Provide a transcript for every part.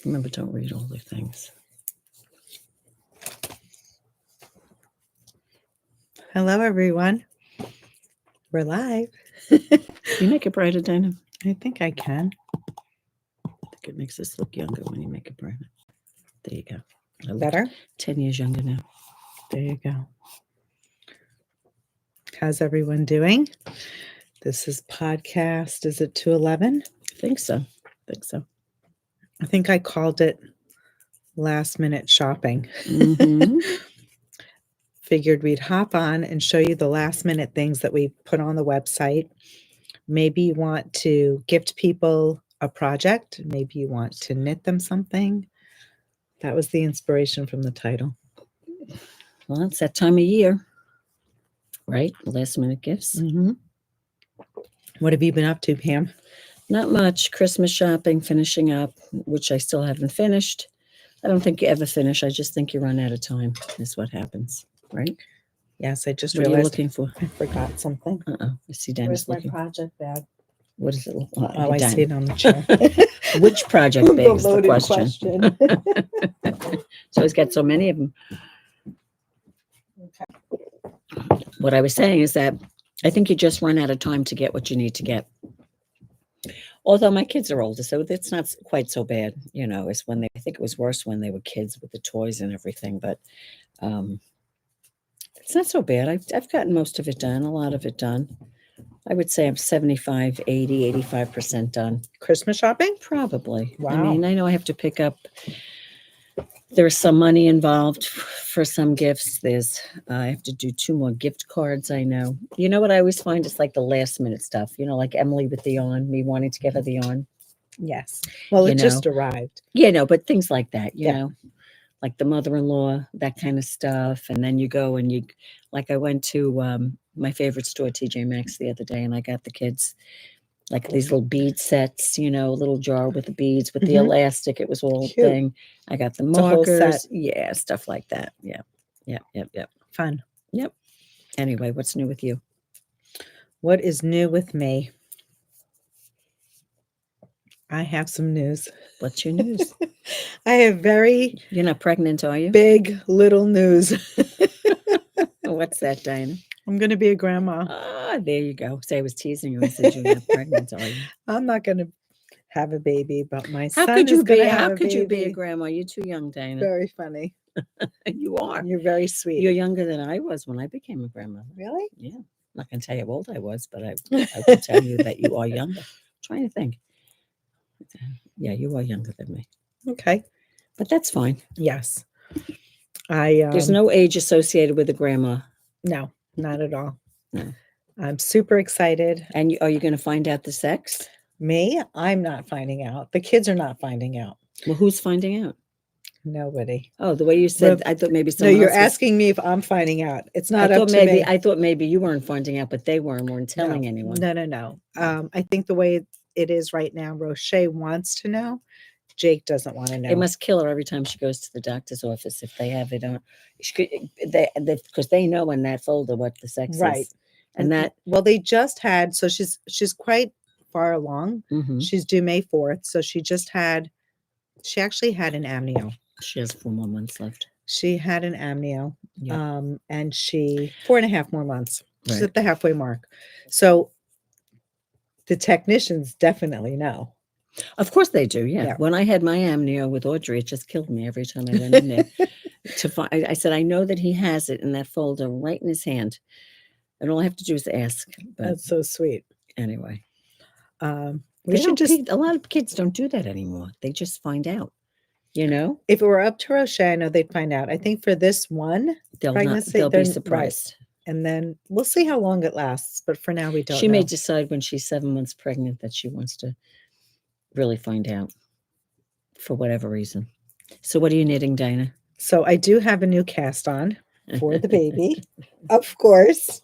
Remember, don't read all the things. Hello, everyone. We're live. You make it brighter, Dina. I think I can. I think it makes us look younger when you make it brighter. There you go. I look Better? 10 years younger now. There you go. How's everyone doing? This is podcast. Is it 211? I think so. I think I called it last minute shopping. Mm-hmm. Figured we'd hop on and show you the last minute things that we put on the website. Maybe you want to gift people a project. Maybe you want to knit them something. That was the inspiration from the title. Well, it's that time of year, right? Last minute gifts. Mm-hmm. What have you been up to, Pam? Not much. Christmas shopping, finishing up, which I still haven't finished. I don't think you ever finish. I just think you run out of time is what happens, right? Yes, I just What are you realized looking for? I forgot something. I see Dina's Where's looking. my project bag? What is it? Oh, I see it on the chair. Which project The bag is the loaded question? So he's got so many of them. Okay. What I was saying is that I think you just run out of time to get what you need to get. Although my kids are older, so it's not quite so bad. You know, it's when I think it was worse when they were kids with the toys and everything, but it's not so bad. I've gotten most of it done, a lot of it done. I would say I'm 75, 80, 85% done. Christmas shopping? Probably. Wow. I mean, I know I have to pick up. There's some money involved for some gifts. I have to do 2 more gift cards, I know. You know what I always find? It's like the last minute stuff. You know, like Emily with the yarn, me wanting to give her the yarn. Yes. Well, You it just arrived. Yeah, no, but things like that, you Yeah. know, like the mother-in-law, that kind of stuff. And then you go and like I went to my favorite store, TJ Maxx, the other day, and I got the kids like these little bead sets, you know, a little jar with the beads, with the elastic. It was all Cute. thing. I got the It's a whole markers. set. Yeah, stuff like that. Yeah. Fun. Yep. Anyway, what's new with you? What is new with me? I have some news. What's your news? I have very You're not pregnant, are you? big little news. What's that, Dina? I'm going to be a grandma. Ah, there you go. So I was teasing you. I said you're not pregnant, are you? I'm not going to have a baby, but my How son could is you going be? to have How a could you be a baby. grandma? You're too young, Dina. Very funny. You are. You're very sweet. You're younger than I was when I became a grandmother. Really? Yeah. I'm not going to tell you how old I was, but I will tell you that you are younger. I'm trying to think. Yeah, you are younger than me. Okay. But that's fine. Yes. There's no age associated with a grandma. No, not at all. No. I'm super excited. And are you going to find out the sex? Me? I'm not finding out. The kids are not finding out. Well, who's finding out? Nobody. Oh, the way you said, I thought maybe No, someone you're else was- asking me if I'm finding out. It's not I up thought to maybe me. I thought maybe you weren't finding out, but they weren't telling anyone. No. I think the way it is right now, Roche wants to know. Jake doesn't want to know. It must kill her every time she goes to the doctor's office if they have it on. Because they know in that folder what the sex Right. is. And that well, they just had, so she's quite far along. mhm. She's due May 4th. So she actually had an amnio. She has 4 more months left. She had an amnio. Yeah. And 4.5 more months. She's Right. at the halfway mark. So the technicians definitely know. Of course they do. Yeah. Yeah. When I had my amnio with Audrey, it just killed me every time I went in there. I said, I know that he has it in that folder right in his hand. And all I have to do is ask. But That's so sweet. anyway. We should just, a lot of kids don't do that anymore. They just find out, you know? if it were up to Roche, I know they'd find out. I think for this one pregnancy, They'll they're be right. surprised. And then we'll see how long it lasts. But for now, we don't She know. may decide when she's 7 months pregnant that she wants to really find out for whatever reason. So what are you knitting, Dina? So I do have a new cast on for the baby, of course.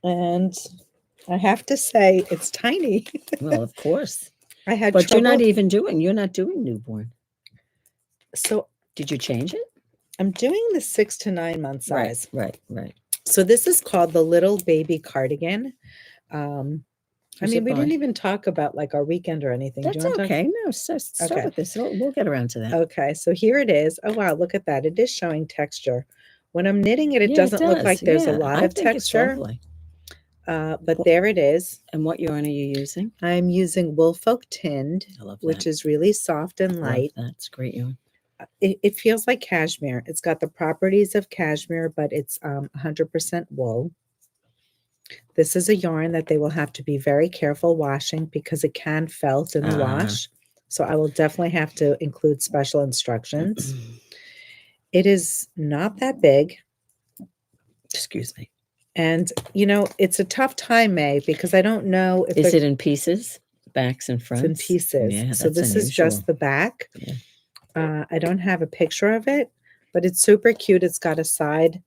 And I have to say, it's tiny. Well, of course. I had But trouble. you're not doing newborn. So Did you change it? I'm doing the 6 to 9 month size. Right. So this is called the Little Baby Cardigan. I mean, we didn't even talk about like our weekend or anything. Do you That's want to talk? okay. No, start Okay. with this. We'll get around to that. Okay, so here it is. Oh, wow, look at that. It is showing texture. When I'm knitting it, it Yeah, doesn't look does. like there's a Yeah, lot I of think it's texture, lovely. but there it is. And what yarn are you using? I'm using Woolfolk Tinned, I love that. which is really soft and light. That's great yarn. It feels like cashmere. It's got the properties of cashmere, but it's 100% wool. This is a yarn that they will have to be very careful washing because it can felt in the wash. So I will definitely have to include special instructions. It is not that big. Excuse me. And, it's a tough time, May, because I don't know if Is it in pieces, backs and it's fronts? in pieces. Yeah, So that's this is just unusual. the back. Yeah. I don't have a picture of it, but it's super cute. It's got a side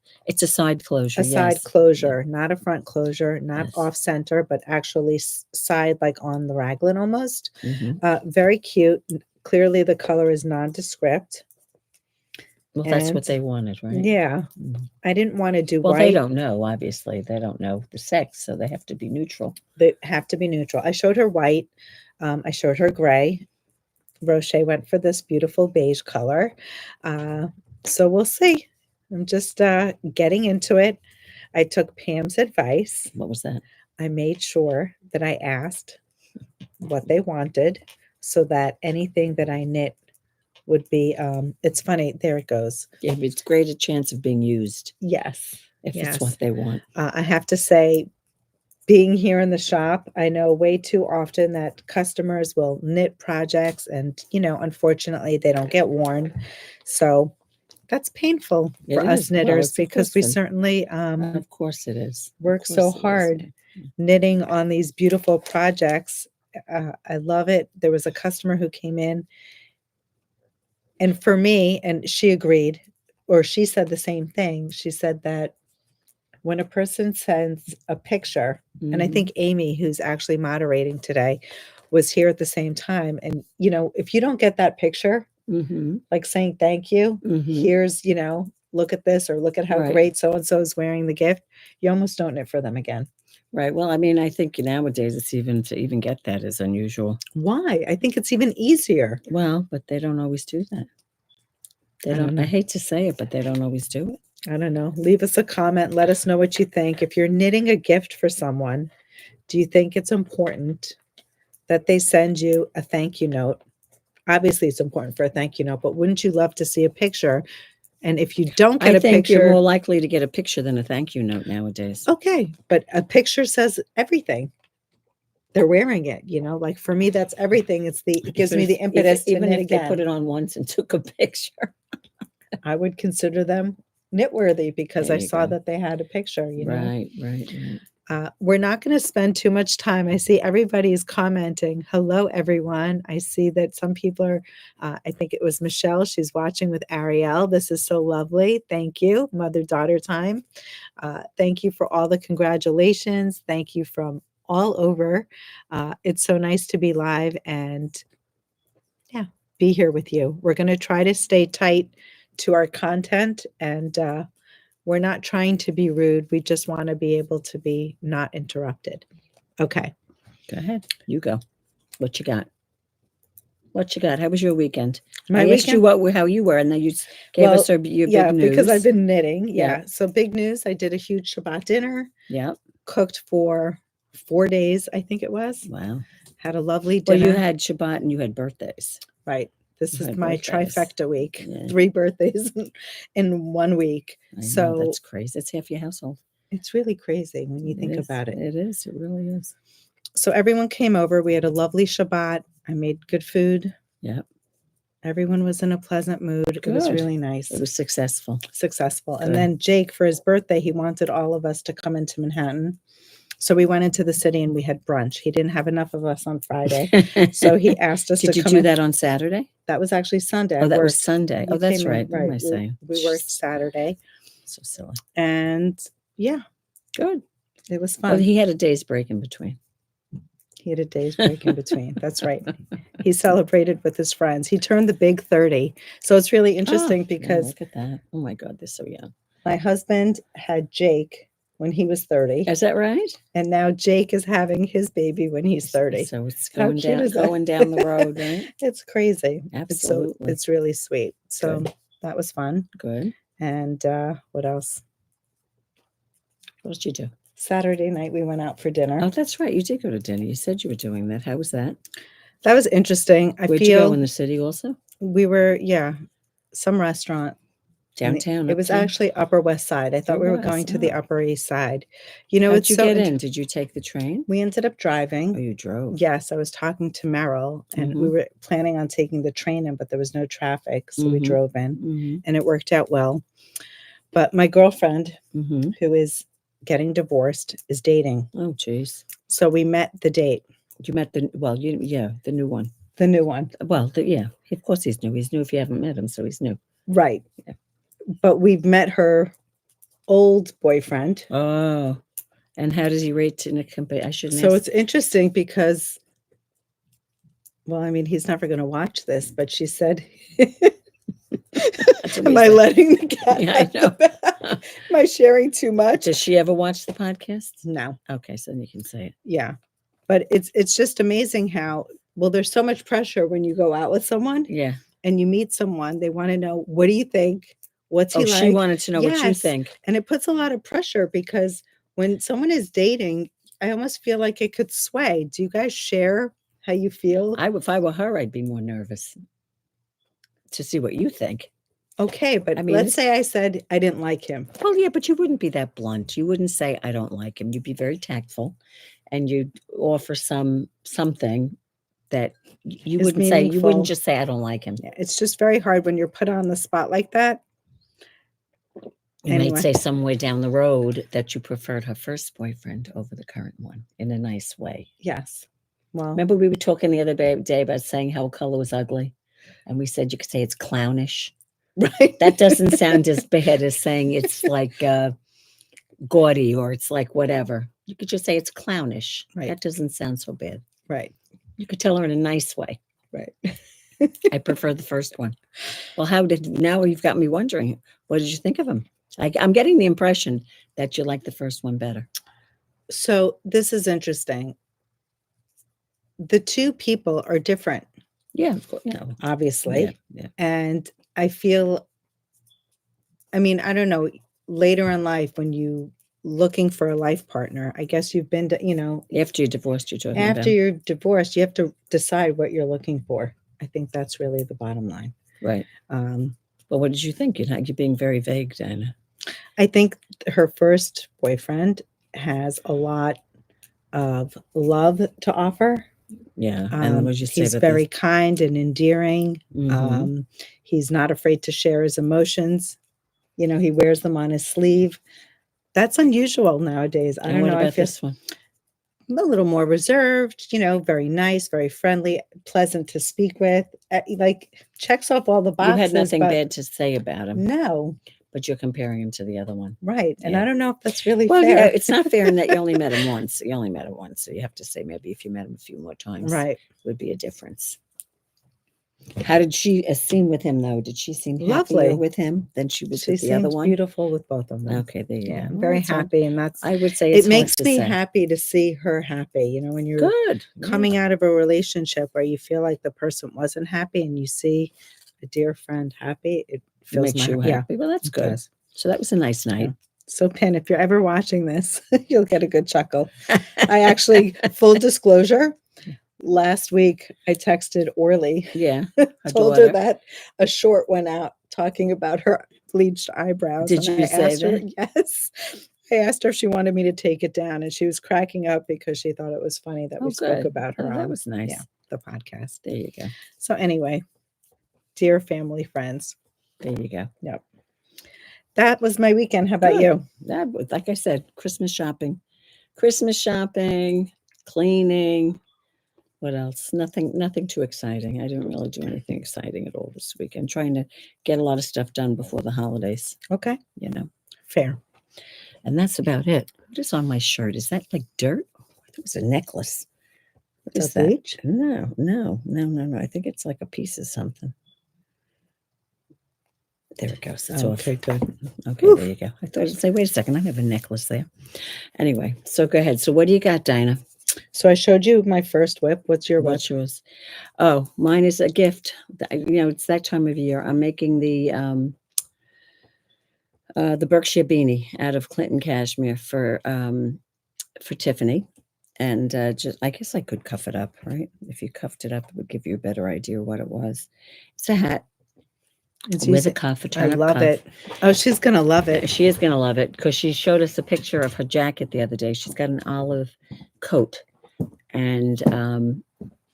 closure. side closure, not a front closure, not Yes. off center, but actually side like on the raglan almost. Mm-hmm. Very cute. Clearly the color is nondescript. Well, that's what they wanted, right? Yeah. Mhm. I didn't want to do Well, white. they don't know, obviously. They don't know the sex, so they have to be neutral. They have to be neutral. I showed her white. I showed her gray. Roche went for this beautiful beige color. So we'll see. I'm just getting into it. I took Pam's advice. What was that? I made sure that I asked what they wanted so that anything that I knit would be, it's funny, there it goes. Yeah, it's greater chance of being used. Yes. If Yes. it's what they want. I have to say, being here in the shop, I know way too often that customers will knit projects and, unfortunately they don't get worn. So that's painful for us knitters because we certainly of course it is. Work so hard knitting on these beautiful projects. I love it. There was a customer who came in, and for me, and she agreed, or she said the same thing. She said that when a person sends a picture, and I think Amy, who's actually moderating today, was here at the same time. And, if you don't get that picture, like saying thank you, here's, look at this or look at how great so-and-so is wearing the gift, you almost don't knit for them again. Right. Well, I mean, I think nowadays it's to get that is unusual. Why? I think it's even easier. Well, but they don't always do that. They don't. I hate to say it, but they don't always do it. I don't know. Leave us a comment. Let us know what you think. If you're knitting a gift for someone, do you think it's important that they send you a thank you note? Obviously, it's important for a thank you note, but wouldn't you love to see a picture? And if you don't get a picture, you're more likely to get a picture than a thank you note nowadays. Okay, but a picture says everything. They're wearing it, like for me, that's everything. It gives me the impetus to even knit if again. they put it on once and took a picture. I would consider them knit worthy because I saw that they had a picture, Right. We're not going to spend too much time. I see everybody's commenting. Hello, everyone. I see that some people are, I think it was Michelle. She's watching with Ariel. This is so lovely. Thank you. Mother-daughter time. Thank you for all the congratulations. Thank you from all over. It's so nice to be live and be here with you. We're going to try to stay tight to our content and we're not trying to be rude. We just want to be able to be not interrupted. Okay. Go ahead. You go. What you got? How was your weekend? I asked you how you were, and then you gave us your big news. Because I've been knitting. Yeah. So big news. I did a huge Shabbat dinner. Yeah. Cooked for 4 days, I think it was. Wow. Had a lovely dinner. Well, you had Shabbat and you had birthdays. Right. This is my trifecta week. Yeah. 3 birthdays in 1 week. So that's crazy. It's half your household. It's really crazy when you think about it. It is. It really is. So everyone came over. We had a lovely Shabbat. I made good food. Yeah. Everyone was in a pleasant mood. Good. It was really nice. It was successful. Good. And then Jake, for his birthday, he wanted all of us to come into Manhattan. So we went into the city and we had brunch. He didn't have enough of us on Friday. So he asked us to come in. Did you do that on Saturday? That was actually Sunday. Oh, that was Sunday. Oh, that's right. Right. What am I saying? We worked Saturday. So silly. And yeah. Good. It was fun. Well, he had a day's break in between. That's right. He celebrated with his friends. He turned the big 30. So it's really interesting because look at that. Oh my God, they're so young. My husband had Jake when he was 30. Is that right? And now Jake is having his baby when he's 30. So it's How going cute down, is that? going down the road, right? It's crazy. Absolutely. It's really sweet. So Good. that was fun. Good. And what else? What did you do? Saturday night we went out for dinner. Oh, that's right. You did go to dinner. You said you were doing that. How was that? That was interesting. Where'd you go in the city also? We were, some restaurant. Downtown. It was uptown? actually Upper West Side. I thought It we were was, going to the oh. Upper East Side. You know, How'd it's you so get in? Did you take the train? We ended up driving. Oh, you drove. Yes, I was talking to Merrill, and we were planning on taking the train in, but there was no traffic, so we drove in, and it worked out well. But my girlfriend, who is getting divorced, is dating. Oh, geez. So we met the date. You met the new one. The new one. Well, of course he's new. He's new if you haven't met him, so he's new. Right. Yeah. But we've met her old boyfriend. Oh. And how does he rate in a company? I shouldn't So ask. it's interesting because, well, I mean, he's never going to watch this, but she said, am I letting the cat Yeah, I know. Am I sharing too much? Does she ever watch the podcast? No. Okay, so then you can say it. Yeah. But it's just amazing how, well, there's so much pressure when you go out with someone. Yeah. And you meet someone, they want to know, what do you think? What's he like? She wanted to know what you think. And it puts a lot of pressure because when someone is dating, I almost feel like it could sway. Do you guys share how you feel? If I were her, I'd be more nervous to see what you think. Okay, but let's say I said I didn't like him. Well, yeah, but you wouldn't be that blunt. You wouldn't say I don't like him. You'd be very tactful, and you'd offer something that you wouldn't say. You wouldn't just say I don't like him. Yeah, it's just very hard when you're put on the spot like that. You might say somewhere down the road that you preferred her first boyfriend over the current one in a nice way. Yes. Well, remember we were talking the other day about saying how a color was ugly, and we said you could say it's clownish. Right. That doesn't sound as bad as saying it's like gaudy or it's like whatever. You could just say it's clownish. Right. That doesn't sound so bad. Right. You could tell her in a nice way. Right. I prefer the first one. Well, now you've got me wondering, what did you think of him? I'm getting the impression that you like the first one better. So this is interesting. The two people are different. Yeah, of course, obviously. Yeah. And I feel, I mean, I don't know, later in life when you looking for a life partner, I guess you've been to, after you're divorced, after you're divorced, you have to decide what you're looking for. I think that's really the bottom line. Right. Well, what did you think? You're being very vague, Dina. I think her first boyfriend has a lot of love to offer. Yeah. And what did you say he's very kind and endearing. He's not afraid to share his emotions. He wears them on his sleeve. That's unusual nowadays. I don't know. I feel this one. A little more reserved, very nice, very friendly, pleasant to speak with. Like checks off all the boxes. You had nothing bad to say about him. No. But you're comparing him to the other one. Right. And I don't know if that's really fair. Yeah, it's not fair in that you only met him once. You only met him once. So you have to say maybe if you met him a few more times, right, would be a difference. How did she seem with him, though? Did she seem lovely happier with him than she was with the other one? Beautiful with both of them. Okay, there you go. I'm very happy. And that's, I would say, it makes me happy to see her happy. When you're coming out of a relationship where you feel like the person wasn't happy and you see a dear friend happy, it makes you happy. Yeah. Well, that's good. So that was a nice night. Yeah. So Pin, if you're ever watching this, you'll get a good chuckle. I actually, full disclosure, last week I texted Orly. Yeah. Told her that a short went out talking about her bleached eyebrows. Did you say that? Yes. I asked her if she wanted me to take it down, and she was cracking up because she thought it was funny that we spoke about her. That was nice. Yeah, the podcast. There you go. So anyway, dear family, friends. There you go. Yep. That was my weekend. How about you? That was, like I said, Christmas shopping, cleaning. What else? Nothing too exciting. I didn't really do anything exciting at all this week. I'm trying to get a lot of stuff done before the holidays. Okay. Fair. And that's about it. What is on my shirt? Is that like dirt? I think it's a necklace. What is that? Bleach? No. I think it's like a piece of something. There it goes. It's off. Okay, good. Okay, there you go. I thought I'd say, wait a second, I have a necklace there. Anyway, so go ahead. So what do you got, Dinah? So I showed you my first whip. What's your whip? What's yours? Oh, mine is a gift. It's that time of year. I'm making the Berkshire beanie out of Clinton cashmere for Tiffany. And just, I guess I could cuff it up, right? If you cuffed it up, it would give you a better idea of what it was. It's a hat with a cuff, a I turn-up love cuff. it. Oh, she's going to love it. She is going to love it because she showed us a picture of her jacket the other day. She's got an olive coat, and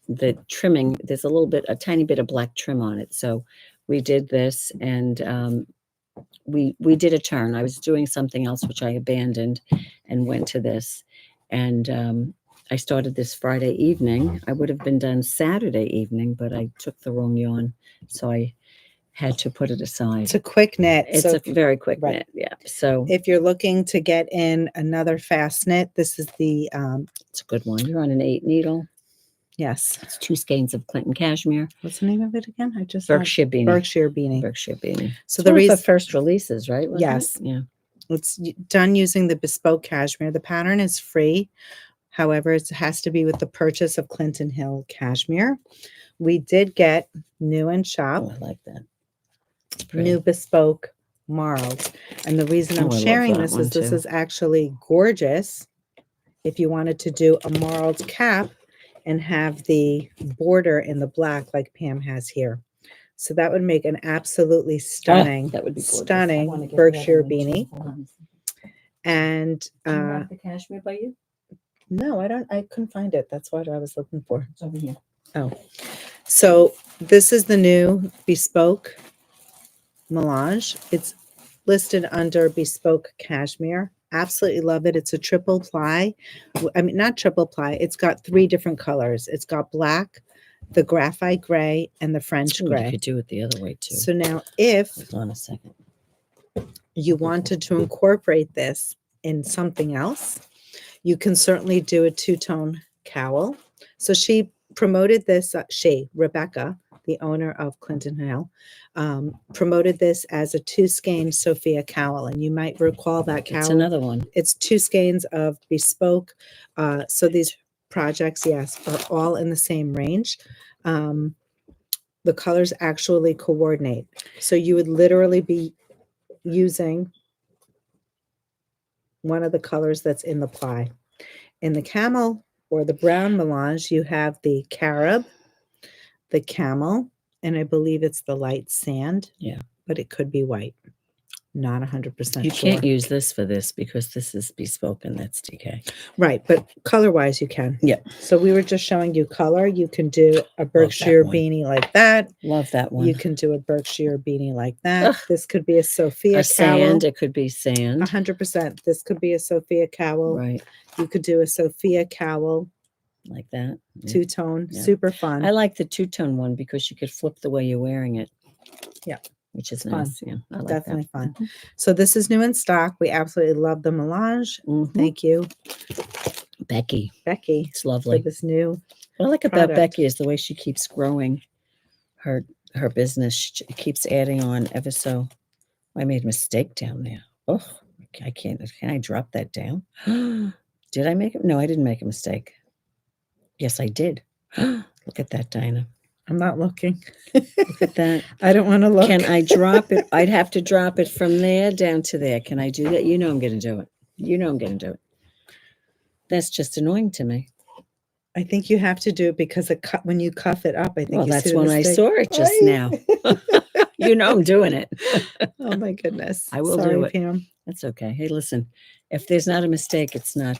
the trimming, there's a tiny bit of black trim on it. So we did this, and we did a turn. I was doing something else, which I abandoned and went to this. And I started this Friday evening. I would have been done Saturday evening, but I took the wrong yarn. So I had to put it aside. It's a quick knit. It's a very quick knit. Yeah. So if you're looking to get in another fast knit, this is the, it's a good one. You're on an 8 needle. Yes. It's 2 skeins of Clinton cashmere. What's the name of it again? I just Berkshire beanie. Berkshire beanie. Berkshire beanie. So it's the one of the first releases, right? Yes. Yeah. It's done using the bespoke cashmere. The pattern is free. However, it has to be with the purchase of Clinton Hill cashmere. We did get new in shop. Oh, I like that. New bespoke marls. And the reason I'm sharing this is this is actually gorgeous. If you wanted to do a marled cap and have the border in the black like Pam has here. So that would make an absolutely stunning, that would be stunning Berkshire beanie. And do you have the cashmere by you? No, I couldn't find it. That's what I was looking for. It's over here. Oh. So this is the new bespoke melange. It's listed under bespoke cashmere. Absolutely love it. It's a triple ply. I mean, not triple ply. It's got 3 different colors. It's got black, the graphite gray, and the French gray. You could do it the other way too. So now if hold on a second, you wanted to incorporate this in something else, you can certainly do a 2-tone cowl. So she promoted this, Rebecca, the owner of Clinton Hill, promoted this as a 2 skein Sophia cowl. And you might recall that cowl. It's another one. It's 2 skeins of bespoke. So these projects, yes, are all in the same range. The colors actually coordinate. So you would literally be using one of the colors that's in the ply. In the camel or the brown melange, you have the carob, the camel, and I believe it's the light sand. Yeah. But it could be white. Not 100% You sure. can't use this for this because this is bespoke and that's DK. Right, but color-wise you can. Yeah. So we were just showing you color. You can do a Berkshire beanie like that. Love that one. You can do a Berkshire beanie like that. Ugh. This could be a Sophia cowl. Sand. It could be sand. 100%. This could be a Sophia cowl. Right. You could do a Sophia cowl. Like that. 2-tone. Yeah. Super fun. I like the 2-tone one because you could flip the way you're wearing it. Yeah. Which is fun. nice. Yeah. I like Definitely that. fun. So this is new in stock. We absolutely love the melange. Thank you, Becky. It's It's lovely. for this new. What I like about product. Becky is the way she keeps growing her business. She keeps adding on ever so. I made a mistake down there. Oh, I can't. Can I drop that down? Did I make it? No, I didn't make a mistake. Yes, I did. Look at that, Dinah. I'm not looking. Look at that. I don't want to look. Can I drop it? I'd have to drop it from there down to there. Can I do that? You know I'm going to do it. You know I'm going to do it. That's just annoying to me. I think you have to do it because when you cuff it up, I think. Well, you that's see the when I mistake. saw it just now. You know I'm doing it. Oh my goodness. I will Sorry, do it. Pam. That's okay. Hey, listen, if there's not a mistake, it's not,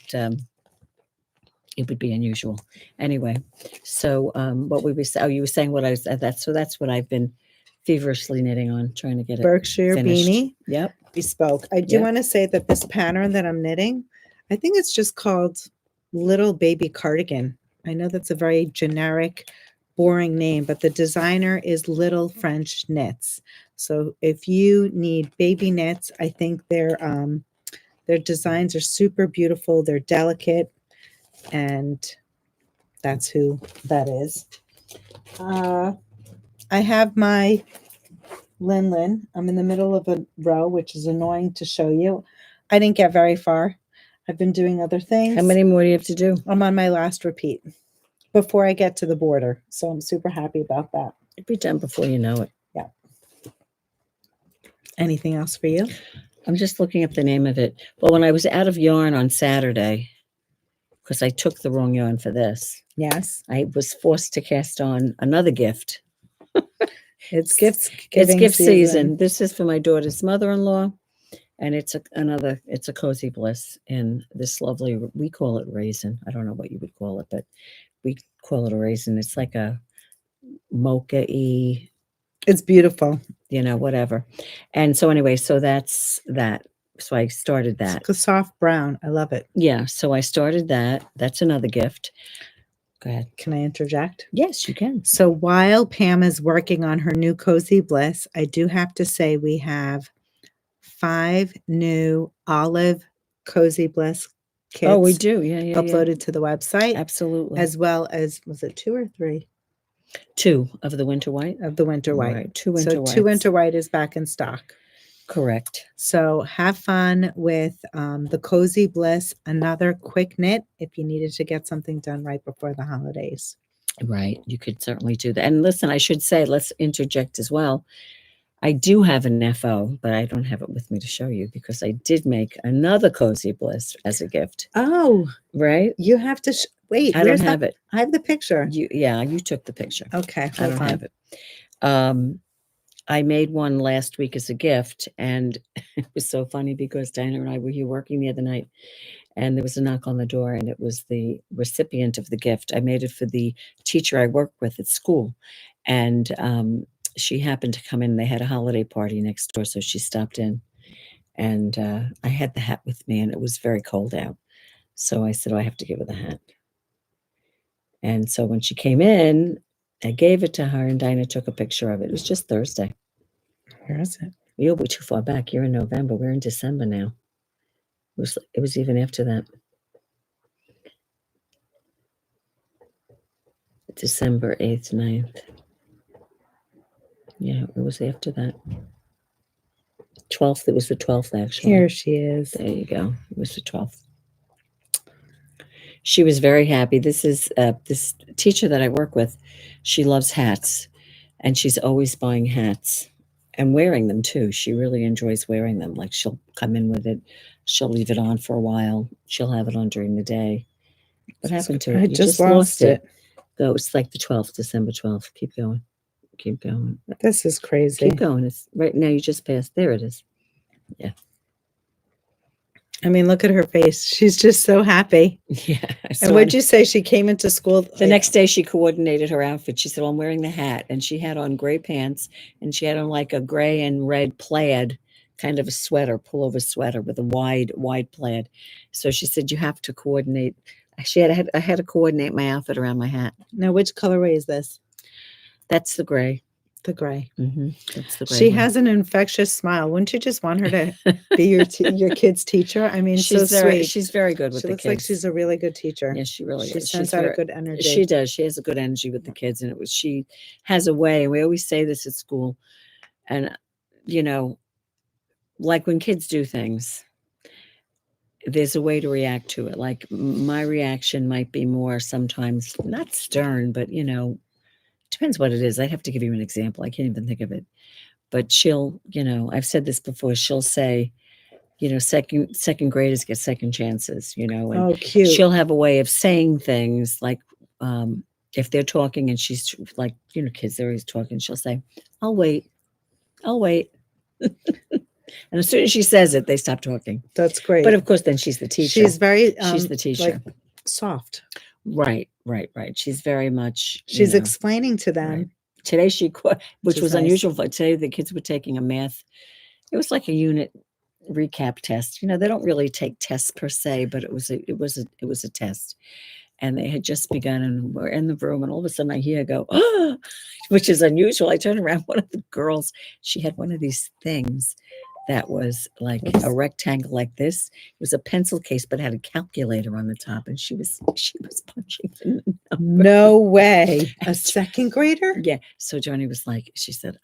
it would be unusual. Anyway, so what we were saying, you were saying what I was, that's what I've been feverishly knitting on, trying to get it Berkshire finished. beanie. Yep. Bespoke. I do want to say that this pattern that I'm knitting, I think it's just called Little Baby Cardigan. I know that's a very generic, boring name, but the designer is Little French Knits. So if you need baby knits, I think their designs are super beautiful. They're delicate, and that's who that is. I have my Lin. I'm in the middle of a row, which is annoying to show you. I didn't get very far. I've been doing other things. How many more do you have to do? I'm on my last repeat before I get to the border. So I'm super happy about that. It'll be done before you know it. Yeah. Anything else for you? I'm just looking up the name of it. Well, when I was out of yarn on Saturday, because I took the wrong yarn for this, Yes. I was forced to cast on another gift. It's gift season. This is for my daughter's mother-in-law, and it's a cozy bliss in this lovely, we call it raisin. I don't know what you would call it, but we call it a raisin. It's like a mocha-y, It's beautiful. Whatever. And so anyway, so that's that. So I started that. It's a soft brown. I love it. Yeah. So I started that. That's another gift. Go ahead. Can I interject? Yes, you can. So while Pam is working on her new Cozy Bliss, I do have to say we have 5 new olive Cozy Bliss kits. Oh, we do. Yeah. Uploaded to the website. Absolutely. As well as, was it 2 or 3? 2 of the winter white. Of the winter white. Right. 2 winter whites. 2 winter white is back in stock. Correct. So have fun with the Cozy Bliss, another quick knit if you needed to get something done right before the holidays. Right. You could certainly do that. And listen, I should say, let's interject as well. I do have an FO, but I don't have it with me to show you because I did make another Cozy Bliss as a gift. Oh, right. You have to wait. I don't have it. I have the picture. You took the picture. Okay. I don't have it. I made one last week as a gift, and it was so funny because Dina and I were here working the other night, and there was a knock on the door, and it was the recipient of the gift. I made it for the teacher I work with at school, and she happened to come in. They had a holiday party next door, so she stopped in, and I had the hat with me, and it was very cold out. So I said, I have to give her the hat. And so when she came in, I gave it to her, and Dina took a picture of it. It was just Thursday. Where is it? You'll be too far back. You're in November. We're in December now. It was even after that. December 8th, 9th. Yeah, it was after that. 12th. It was the 12th, actually. Here she is. There you go. It was the 12th. She was very happy. This is this teacher that I work with. She loves hats, and she's always buying hats and wearing them too. She really enjoys wearing them. Like she'll come in with it. She'll leave it on for a while. She'll have it on during the day. What happened to it? I just lost it. Go. It's like the 12th, December 12th. Keep going. Keep going. This is crazy. Keep going. It's right now. You just passed. There it is. Yeah. I mean, look at her face. She's just so happy. Yeah. And what'd you say? She came into school. The next day she coordinated her outfit. She said, well, I'm wearing the hat. And she had on gray pants, and she had on like a gray and red plaid kind of a sweater, pullover sweater with a wide plaid. So she said, you have to coordinate. I had to coordinate my outfit around my hat. Now, which colorway is this? That's the gray. The gray. Mm-hmm. That's the gray. She has an infectious smile. Wouldn't you just want her to be your kid's teacher? I mean, she's so very sweet. She's very good with the kids. She looks like she's a really good teacher. Yeah, she really is. She sends out a good energy. She does. She has a good energy with the kids, and she has a way. And we always say this at school, and like when kids do things, there's a way to react to it. Like my reaction might be more sometimes not stern, but depends what it is. I'd have to give you an example. I can't even think of it. But she'll, I've said this before, she'll say, second graders get second chances, and oh, cute. She'll have a way of saying things like, if they're talking and she's like, kids, they're always talking, she'll say, I'll wait. And as soon as she says it, they stop talking. That's great. But of course, then she's the teacher. She's very, she's the teacher. Like, soft. Right. She's very much. She's explaining to them. Right. Today which was nice. Unusual. Today the kids were taking a math. It was like a unit recap test. They don't really take tests per se, but it was a test. And they had just begun, and we're in the room, and all of a sudden I hear go, oh, which is unusual. I turn around, one of the girls, she had one of these things that was like a rectangle like this. It was a pencil case, but had a calculator on the top, and she was punching the number. No way. A second grader? Yeah. So Johnny was like, she said,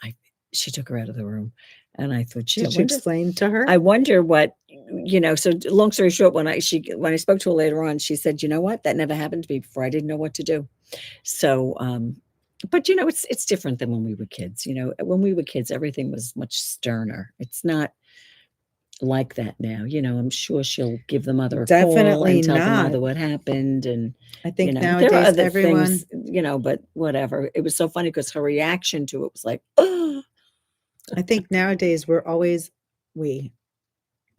she took her out of the room. And I thought, gee, Did you explain to her? I wonder what, so long story short, when I spoke to her later on, she said, you know what, that never happened to me before. I didn't know what to do. So, but it's different than when we were kids. When we were kids, everything was much sterner. It's not like that now. I'm sure she'll give the mother a call Definitely and tell the not. mother what happened. And I think there are nowadays other everyone, things, but whatever. It was so funny because her reaction to it was like, oh. I think nowadays I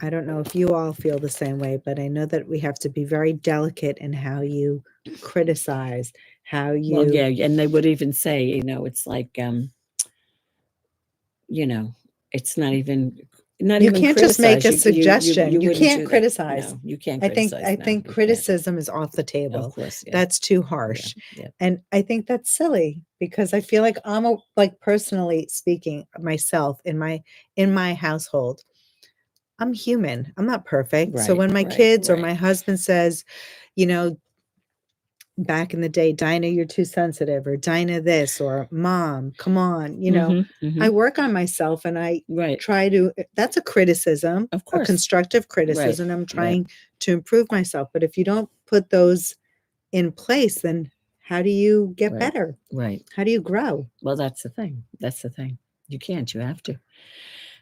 don't know if you all feel the same way, but I know that we have to be very delicate in how you criticize, how you. Well, yeah, and they would even say, it's like, it's not even. You can't just make a suggestion. You wouldn't can't do that. criticize. No, you can't I criticize. think No, you can't. criticism is off the table. Of course, yeah. That's too harsh. Yeah. And I think that's silly because I feel like personally speaking, myself in my household, I'm human. I'm not perfect. So when my kids or my husband says, back in the day, Dina, you're too sensitive, or Dina this, or Mom, come on, I work on myself and I try to, that's a criticism, of course, a constructive criticism. I'm trying to improve myself. But if you don't put those in place, then how do you get better? Right. How do you grow? Well, that's the thing. You can't, you have to.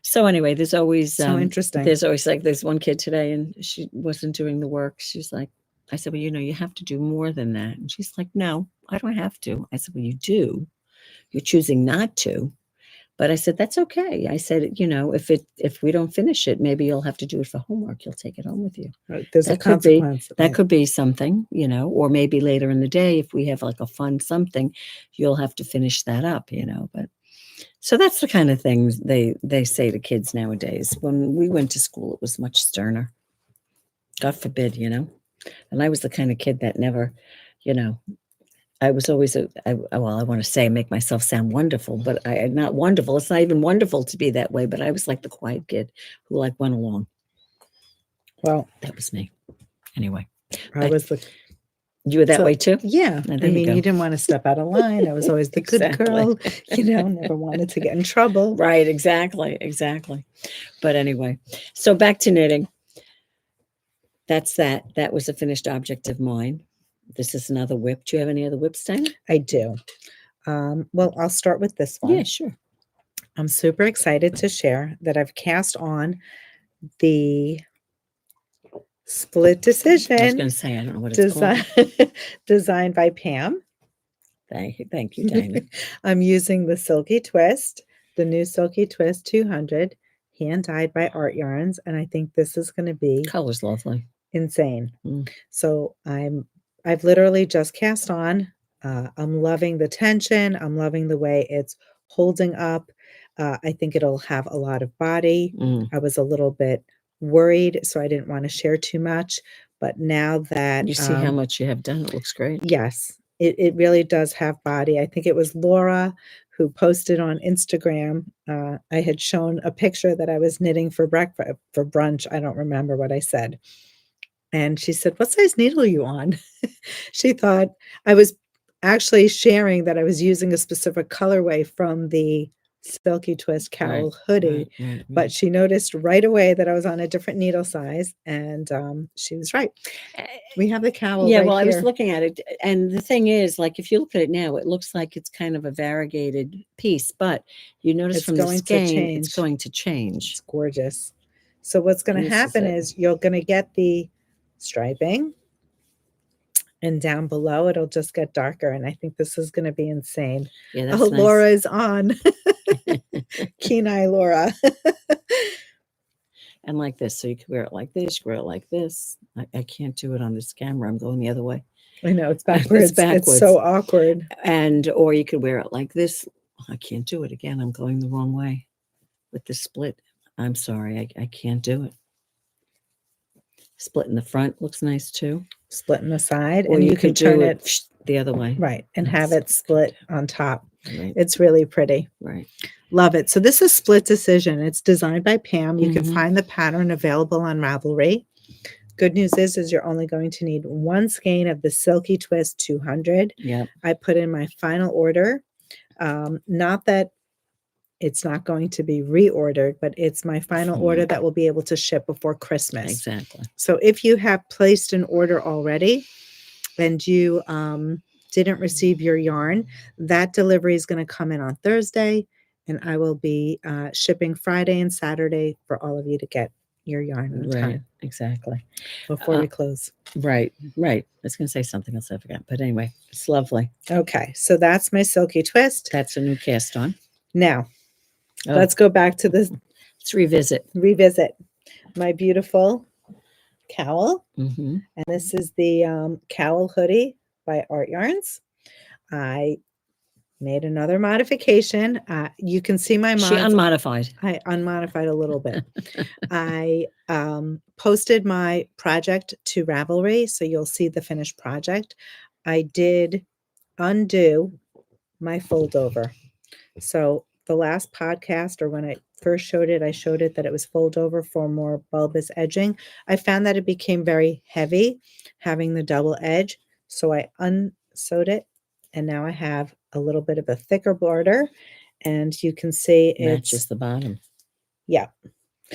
So anyway, there's always so interesting. There's always there's one kid today and she wasn't doing the work. She's like, I said, well, you have to do more than that. And she's like, no, I don't have to. I said, well, you do. You're choosing not to. But I said, that's okay. I said, if we don't finish it, maybe you'll have to do it for homework. You'll take it home with you. There's a consequence. That could be something, or maybe later in the day, if we have a fun something, you'll have to finish that up, but. So that's the kind of things they say to kids nowadays. When we went to school, it was much sterner. God forbid, And I was the kind of kid that never, I was always I want to say make myself sound wonderful, but I'm not wonderful. It's not even wonderful to be that way. But I was like the quiet kid who went along. Well, that was me. Anyway, you were that way too? Yeah. I mean, you didn't want to step out of line. I was always the good girl, never wanted to get in trouble. Right. Exactly. But anyway, so back to knitting. That's that. That was a finished object of mine. This is another whip. Do you have any other whips, Dina? I do. Well, I'll start with this one. Yeah, sure. I'm super excited to share that I've cast on the Split Decision. I was going to say, I don't know what it's called. Designed by Pam. Thank you, Dina. I'm using the Silky Twist, the new Silky Twist 200, hand dyed by Art Yarns, and I think this is going to be color's lovely, insane. So I've literally just cast on. I'm loving the tension. I'm loving the way it's holding up. I think it'll have a lot of body. I was a little bit worried, so I didn't want to share too much. But now that you see how much you have done, it looks great. Yes, it really does have body. I think it was Laura who posted on Instagram. I had shown a picture that I was knitting for breakfast, for brunch. I don't remember what I said. And she said, what size needle are you on? She thought I was actually sharing that I was using a specific colorway from the Silky Twist Cowl hoodie, but she noticed right away that I was on a different needle size, and she was right. We have the cowl. Yeah, right well, here. I was looking at it, and the thing is, if you look at it now, it looks like it's kind of a variegated piece, but you notice from the skein, it's going to change. It's gorgeous. So what's going to happen is you're going to get the striping, and down below it'll just get darker, and I think this is going to be insane. Yeah, that's nice. Laura is on. Keen eye Laura. And like this, so you can wear it like this, you can wear it like this. I can't do it on this camera. I'm going the other way. I know, it's backwards. It's so awkward. Or you could wear it like this. I can't do it again. I'm going the wrong way with the split. I'm sorry, I can't do it. Split in the front looks nice too. Split in the side, or and you can turn it the other way. Right, and have it split on top. Right. It's really pretty. Right. Love it. So this is Split Decision. It's designed by Pam. You can find the pattern available on Ravelry. Good news is you're only going to need one skein of the Silky Twist 200. Yeah. I put in my final order. Not that It's not going to be reordered, but it's my final order that will be able to ship before Christmas. Exactly. So if you have placed an order already and you didn't receive your yarn, that delivery is going to come in on Thursday, and I will be shipping Friday and Saturday for all of you to get your yarn in Right. time Exactly. before we close. Right. I was going to say something else I forgot, but anyway, it's lovely. Okay, so that's my Silky Twist. That's a new cast on. Now, Oh, let's go back to this let's revisit. My beautiful cowl. Mm-hmm. And this is the cowl hoodie by Art Yarns. I made another modification. You can see my She mods. unmodified. I unmodified a little bit. I posted my project to Ravelry, so you'll see the finished project. I did undo my fold over. So the last podcast, or when I first showed it, I showed it that it was fold over for more bulbous edging. I found that it became very heavy having the double edge. So I unsewed it, and now I have a little bit of a thicker border, and you can see Matches the bottom. Yeah.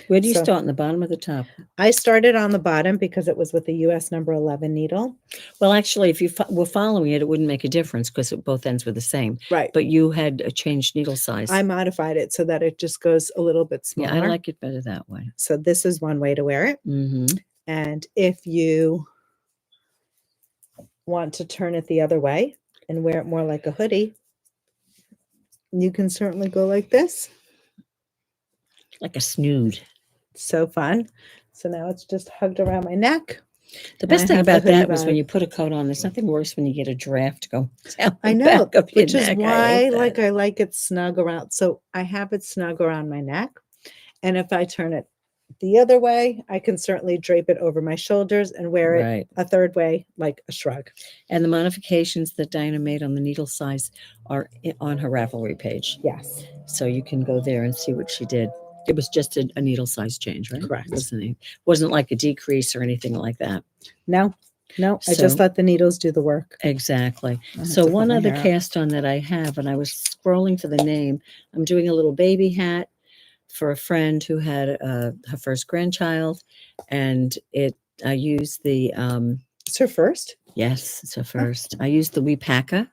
Where do you So- start, in the bottom or the top? I started on the bottom because it was with the US number 11 needle. Well, actually, if you were following it, it wouldn't make a difference because both ends were the same. Right. But you had a changed needle size. I modified it so that it just goes a little bit smaller. Yeah, I like it better that way. So this is one way to wear it. Mm-hmm. And if you want to turn it the other way and wear it more like a hoodie, you can certainly go like this. Like a snood. So fun. So now it's just hugged around my neck. The best I thing have the about that hoodie was when vibe. you put a coat on. There's nothing worse when you get a draft go down the I know, back of your which is neck. I why hate like that. I like it snug around. So I have it snug around my neck. And if I turn it the other way, I can certainly drape it over my shoulders and wear it Right. a third way, like a shrug. And the modifications that Dina made on the needle size are on her Ravelry page. Yes, So you can go there and see what she did. It was just a needle size change, right? Correct. Wasn't like a decrease or anything like that. No, I So- just let the needles do the work. Exactly. I have So to put one my other hair up. cast on that I have, and I was scrolling for the name. I'm doing a little baby hat for a friend who had her first grandchild, and I used the It's her first. yes, it's her first. I used the Weepacker.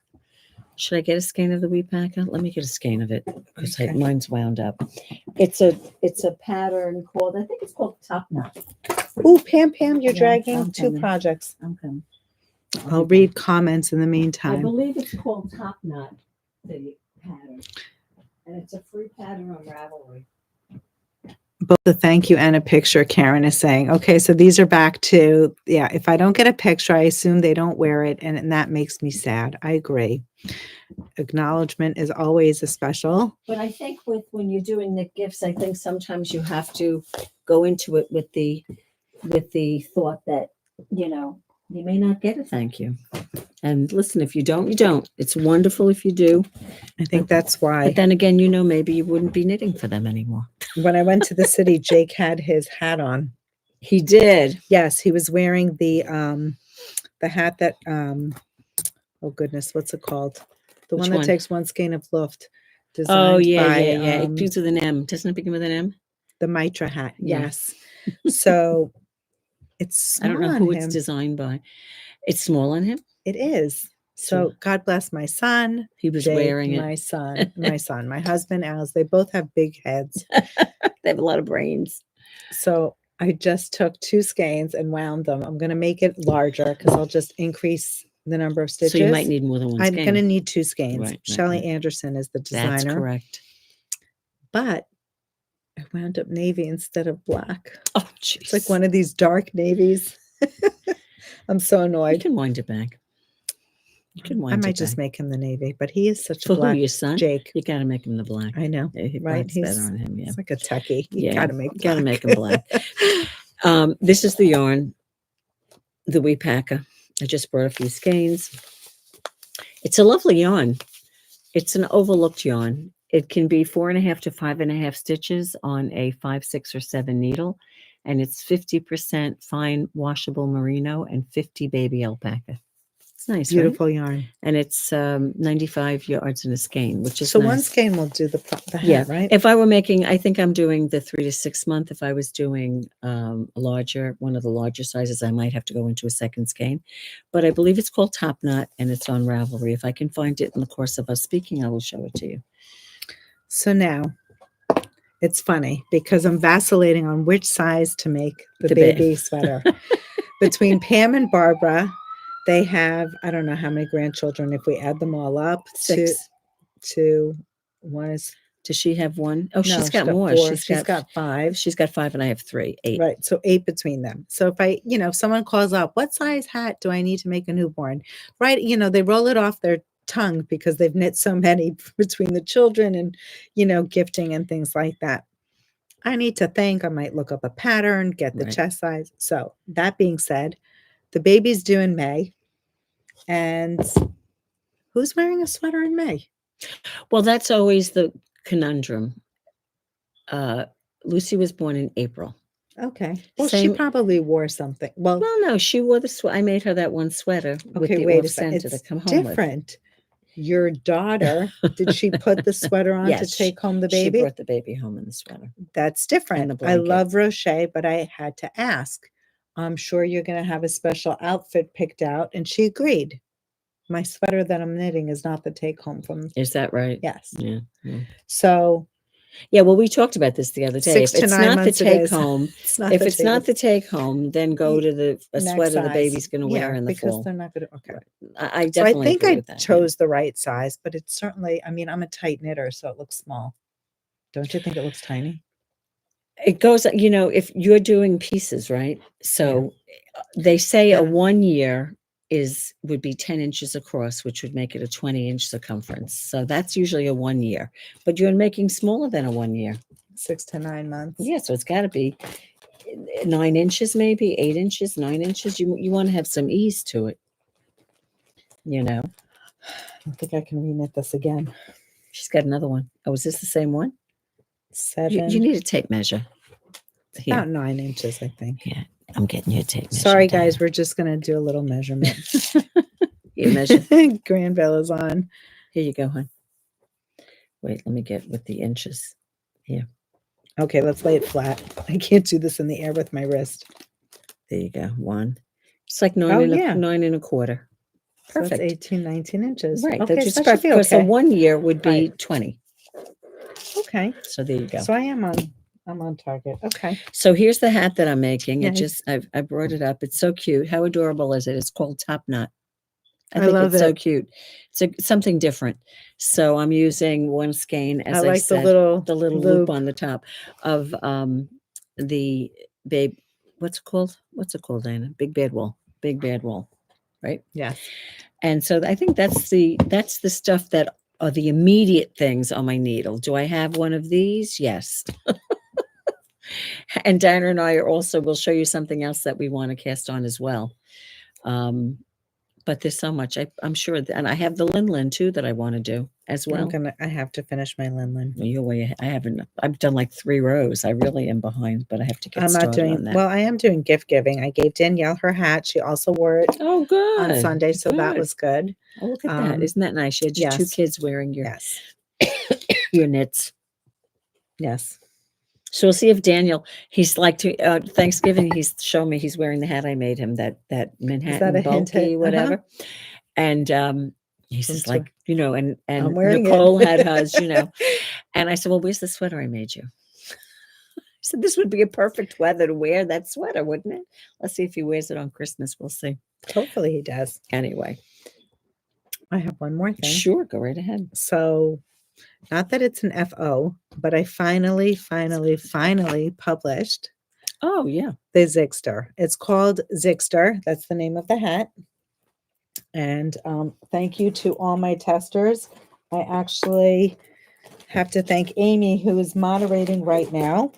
Should I get a skein of the Weepacker? Let me get a skein of it because Okay. mine's wound up. It's a pattern called, I think it's called Top Knot. Ooh, Pam, you're Yeah, dragging I'm two coming. projects. I'm coming. I'll read comments in the I meantime. believe it's called Top Knot, the pattern. And it's a free pattern on Ravelry. Both a thank you and a picture, Karen is saying. Okay, so these are back to, if I don't get a picture, I assume they don't wear it, and that makes me sad. I agree. Acknowledgement is always a special. But I think when you're doing the gifts, I think sometimes you have to go into it with the thought that, you may not get a thank you. And listen, if you don't, you don't. It's wonderful if you do. I think that's why. But then again, maybe you wouldn't be knitting for them anymore. When I went to the city, Jake had his hat on. He did. Yes, he was wearing the hat that oh goodness, what's it called? The Which one that one? takes one skein of luft. Oh, Designed yeah. by, It begins with an M. Doesn't it begin with an M? the Mitra hat. Yeah. Yes. So it's I don't know small who on it's him. designed by. It's small on him. It is. So God bless my son. He was Jake, wearing it. my husband, Alice. They both have big heads. They have a lot of brains. So I just took 2 skeins and wound them. I'm going to make it larger because I'll just increase the number of stitches. So you might need more than one I'm skein. going to need 2 skeins. Right, Shelley right. Anderson is the designer. That's correct. But I wound up navy instead of black. Oh, jeez. It's like one of these dark navies. I'm so You annoyed. can wind it back. You can I wind might it just back. make him the navy, but he is such For a black who, your son? Jake. You got to make him the black. I know, Yeah, right? Black's better on him. Yeah. He's like a techie. You Yeah, gotta make gotta black. make him black. This is the yarn, the Weepacker. I just brought a few skeins. It's a lovely yarn. It's an overlooked yarn. It can be 4.5 to 5.5 stitches on a 5, 6, or 7 needle, and it's 50% fine washable merino and 50 baby alpaca. It's nice, right? Beautiful yarn. And it's 95 yards in a skein, which is So nice. one skein will do the Yeah. hat, right? If I were making, I think I'm doing the 3 to 6 month. If I was doing one of the larger sizes, I might have to go into a second skein. But I believe it's called Top Knot, and it's on Ravelry. If I can find it in the course of us speaking, I will show it to you. So now, it's funny because I'm vacillating on which size to make the baby sweater. Between Pam and Barbara, they have, I don't know how many grandchildren, if we add them all up. 6. To one is. Does she have one? Oh, No, she's got more. 4. She's got 5. She's got 5 and I have 3. 8. Right. So 8 between them. So if someone calls up, what size hat do I need to make a newborn? Right. They roll it off their tongue because they've knit so many between the children and, gifting and things like that. I need to think. I might look up a pattern, get the chest size. So that being said, the baby's due in May. And who's wearing a sweater in May? Well, that's always the conundrum. Lucy was born in April. Okay. Well, she probably wore something. Well, no, she wore I made her that one sweater with the wait a second second. to come home Different. With. Your daughter, did she put the sweater on to take home the baby? She brought the baby home in the sweater. That's different. I love Roché, but I had to ask. I'm sure you're going to have a special outfit picked out. And she agreed. My sweater that I'm knitting is not the take home from. Is that right? Yes. Yeah. So. Yeah, well, we talked about this the other day. 6 to 9 months the take home, if it's not the take home, then go to a sweater size. The baby's going to wear in the fall. Because they're not going to. Okay. Right. I definitely think I chose the right size, but it's certainly. I mean, I'm a tight knitter, so it looks small. Don't you think it looks tiny? It goes. If you're doing pieces, right? So they say a 1 year would be 10 inches across, which would make it a 20-inch circumference. So that's usually a 1 year, but you're making smaller than a 1 year. 6 to 9 months. Yeah. So it's got to be 9 inches, maybe 8 inches, 9 inches. You want to have some ease to it. I don't think I can reknit this again. She's got another one. Oh, is this the same one? 7. You need a tape measure. Here. About 9 inches, I think. Yeah. I'm getting you a tape measure. Sorry, guys. We're just going to do a little measurement. You measure. Granville is on. Here you go, hon. Wait, let me get with the inches. Here. Okay, let's lay it flat. I can't do this in the air with my wrist. There you go. 1. It's like 9 and a quarter. Perfect. So that's 18, 19 inches. Right. Okay, that's just perfect. Because a 1 year would be 20. Okay. So there you go. So I'm on target. Okay. So here's the hat that I'm making. Nice. I brought it up. It's so cute. How adorable is it? It's called Top Knot. I love it's so cute. It's something different. So I'm using one skein, as I said, the little loop on the top of the babe. What's it called? Dina? Big bad wool. Right? Yeah. And so I think that's the stuff that are the immediate things on my needle. Do I have one of these? Yes. And Dina and I will show you something else that we want to cast on as well. But there's so much. I'm sure, and I have the Linlin too that I want to do as well. I have to finish my Linlin. You're way. I haven't. I've done like 3 rows. I really am behind, but I have to get started on that. Well, I am doing gift giving. I gave Danielle her hat. She also wore it. Oh, good. On Sunday, so that was good. Oh, look at that! Isn't that nice? You had your 2 kids wearing your your knits. Yes. So we'll see if Daniel. He's like to Thanksgiving. He's shown me he's wearing the hat I made him. That Manhattan bulky whatever, and he's just like and Nicole had hers, and I said, well, where's the sweater I made you? I said this would be a perfect weather to wear that sweater, wouldn't it? Let's see if he wears it on Christmas. We'll see. Hopefully he does. Anyway, I have one more thing. Sure, go right ahead. So. Not that it's an FO, but I finally published. Oh, yeah. The Zigster. It's called Zigster. That's the name of the hat. And thank you to all my testers. I actually have to thank Amy, who is moderating right now.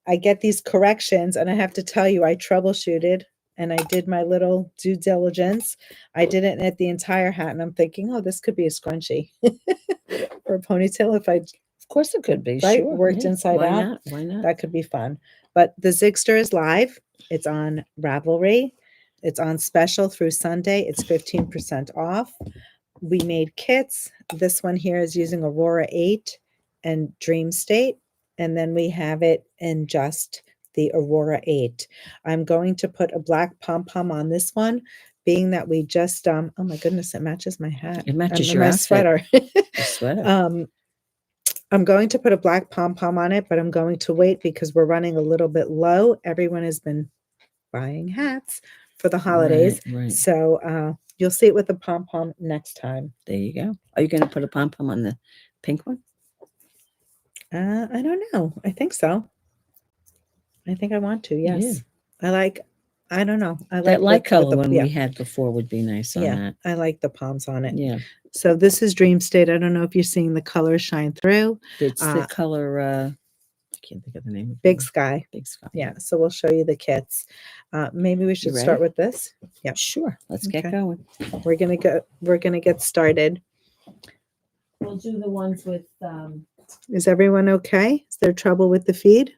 I get these corrections, and I have to tell you, I troubleshooted. And I did my little due diligence. I didn't knit the entire hat, and I'm thinking, oh, this could be a scrunchie or a ponytail if I. Of course, it could be. Right, sure. worked inside out. Why not? That could be fun. But the Zigster is live. It's on Ravelry. It's on special through Sunday. It's 15% off. We made kits. This one here is using Aurora 8 and Dream State. And then we have it in just the Aurora 8. I'm going to put a black pom-pom on this one, being that we just, oh my goodness, it matches my hat. It matches and your my outfit. sweater. The sweater. I'm going to put a black pom-pom on it, but I'm going to wait because we're running a little bit low. Everyone has been buying hats for the holidays. Right. So you'll see it with the pom-pom next time. There you go. Are you going to put a pom-pom on the pink one? I don't know. I think so. I think I want to. Yes. Yeah. I don't know. I like that light color one yeah. we had before would be nice on that. I like the palms on it. Yeah. So this is Dream State. I don't know if you're seeing the colors shine through. It's the color, I can't think of the name of it. Big Sky. Big Sky. Yeah. So we'll show you the kits. Maybe we should start with this. Yeah. Sure. Let's get going. We're gonna get started. We'll do the ones with Is everyone okay? Is there trouble with the feed?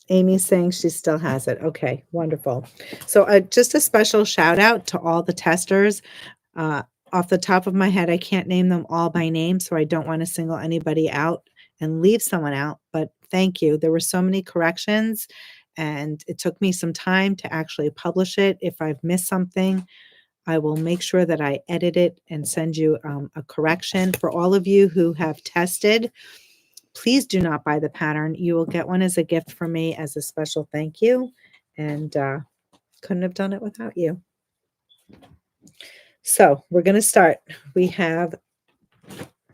Amy's saying she still has it. Okay, wonderful. So just a special shout out to all the testers. Off the top of my head, I can't name them all by name, so I don't want to single anybody out and leave someone out, but thank you. There were so many corrections, and it took me some time to actually publish it. If I've missed something, I will make sure that I edit it and send you a correction. For all of you who have tested, please do not buy the pattern. You will get one as a gift from me as a special thank you, and couldn't have done it without you. So we're going to start. We have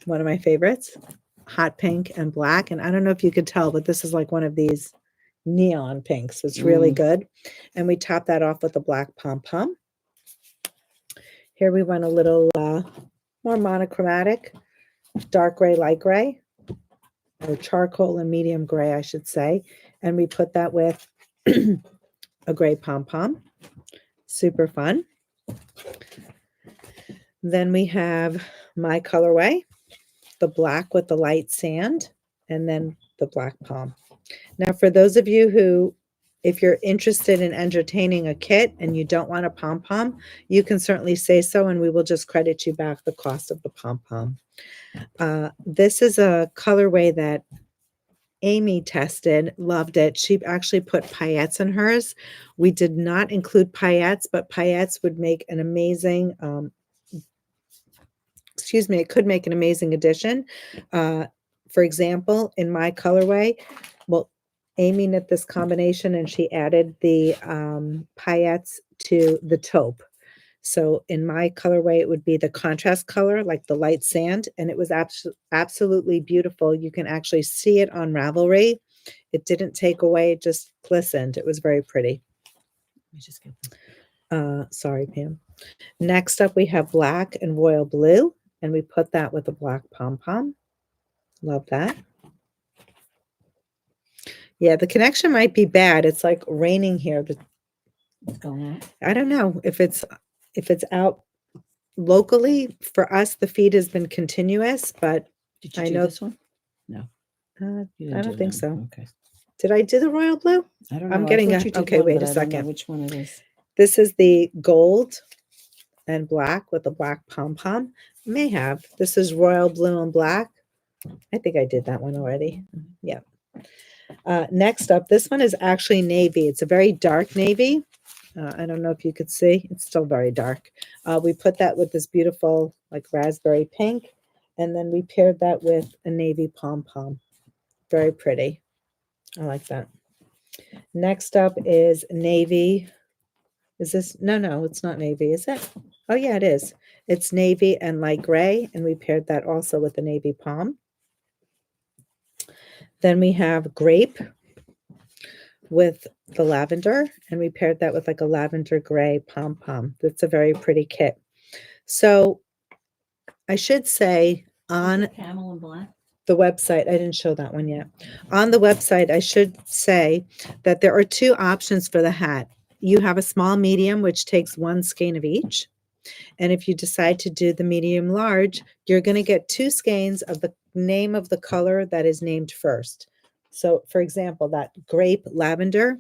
one of my favorites, hot pink and black. And I don't know if you could tell, but this is like one of these neon pinks. It's really good. And we top that off with a black pom-pom. Here we went a little more monochromatic, dark gray, light gray, or charcoal and medium gray, I should say. And we put that with a gray pom-pom. Super fun. Then we have my colorway, the black with the light sand, and then the black pom. Now, for those of you who, if you're interested in entertaining a kit and you don't want a pom-pom, you can certainly say so, and we will just credit you back the cost of the pom-pom. This is a colorway that Amy tested, loved it. She actually put paillettes in hers. We did not include paillettes, but paillettes would make an amazing, it could make an amazing addition. For example, in my colorway, well, Amy knit this combination and she added the paillettes to the taupe. So in my colorway, it would be the contrast color, like the light sand, and it was absolutely beautiful. You can actually see it on Ravelry. It didn't take away, it just glistened. It was very pretty. Let me just get sorry, Pam. Next up, we have black and royal blue, and we put that with a black pom-pom. Love that. Yeah, the connection might be bad. It's like raining here. What's going on? I don't know if it's out locally. For us, the feed has been continuous, but Did you do this one? No. I don't think so. Okay. Did I do the royal blue? I don't know. I'm getting okay, wait a second. Which one it is? This is the gold and black with the black pom-pom. May have. This is royal blue and black. I think I did that one already. Yeah. Next up, this one is actually navy. It's a very dark navy. I don't know if you could see. It's still very dark. We put that with this beautiful like raspberry pink, and then we paired that with a navy pom-pom. Very pretty. I like that. Next up is navy. Is this? No, it's not navy, is it? Oh, yeah, it is. It's navy and light gray, and we paired that also with the navy pom. Then we have grape with the lavender, and we paired that with like a lavender gray pom-pom. That's a very pretty kit. So I should say on camel and black. The website, I didn't show that one yet. On the website, I should say that there are two options for the hat. You have a small medium, which takes one skein of each. And if you decide to do the medium large, you're going to get two skeins of the name of the color that is named first. So for example, that grape lavender,